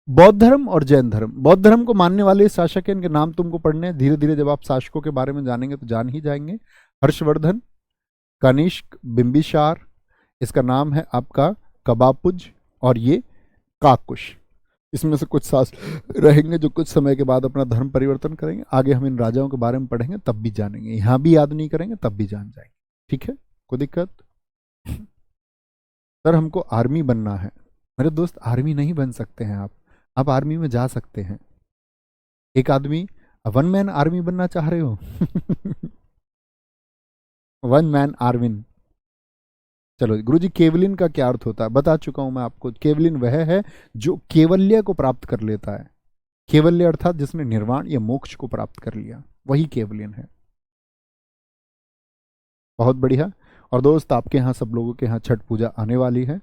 बौद्ध धर्म और जैन धर्म। बौद्ध धर्म को मानने वाले शासक हैं, इनके नाम तुमको पढ़ने हैं। धीरे धीरे जब आप शासकों के बारे में जानेंगे तो जान ही जाएंगे। हर्षवर्धन, कनिष्क, बिंबिसार, इसका नाम है आपका कबापुज, और ये काकुश। इसमें से कुछ शासक रहेंगे जो कुछ समय के बाद अपना धर्म परिवर्तन करेंगे। आगे हम इन राजाओं के बारे में पढ़ेंगे तब भी जानेंगे, यहां भी याद नहीं करेंगे तब भी जान जाएंगे। ठीक है, कोई दिक्कत? सर हमको आर्मी बनना है। मेरे दोस्त आर्मी नहीं बन सकते हैं आप आर्मी में जा सकते हैं। एक आदमी वन मैन आर्मी बनना चाह रहे हो? One man army. चलो गुरुजी, केवलिन का क्या अर्थ होता है बता चुका हूं मैं आपको। केवलिन वह है जो केवल्य को प्राप्त कर लेता है। केवल्य अर्थात जिसने निर्वाण या मोक्ष को प्राप्त कर लिया, वही केवलिन है। बहुत बढ़िया। और दोस्त आपके यहाँ सब लोगों के यहाँ छठ पूजा आने वाली है,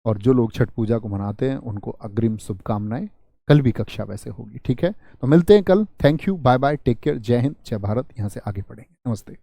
और जो लोग छठ पूजा को मनाते हैं उनको अग्रिम शुभकामनाएं। कल भी कक्षा वैसे होगी। ठीक है, तो मिलते हैं कल। Thank you, bye bye, take care, जय हिंद, जय भारत। यहाँ से आगे बढ़ेंगे। नमस्ते।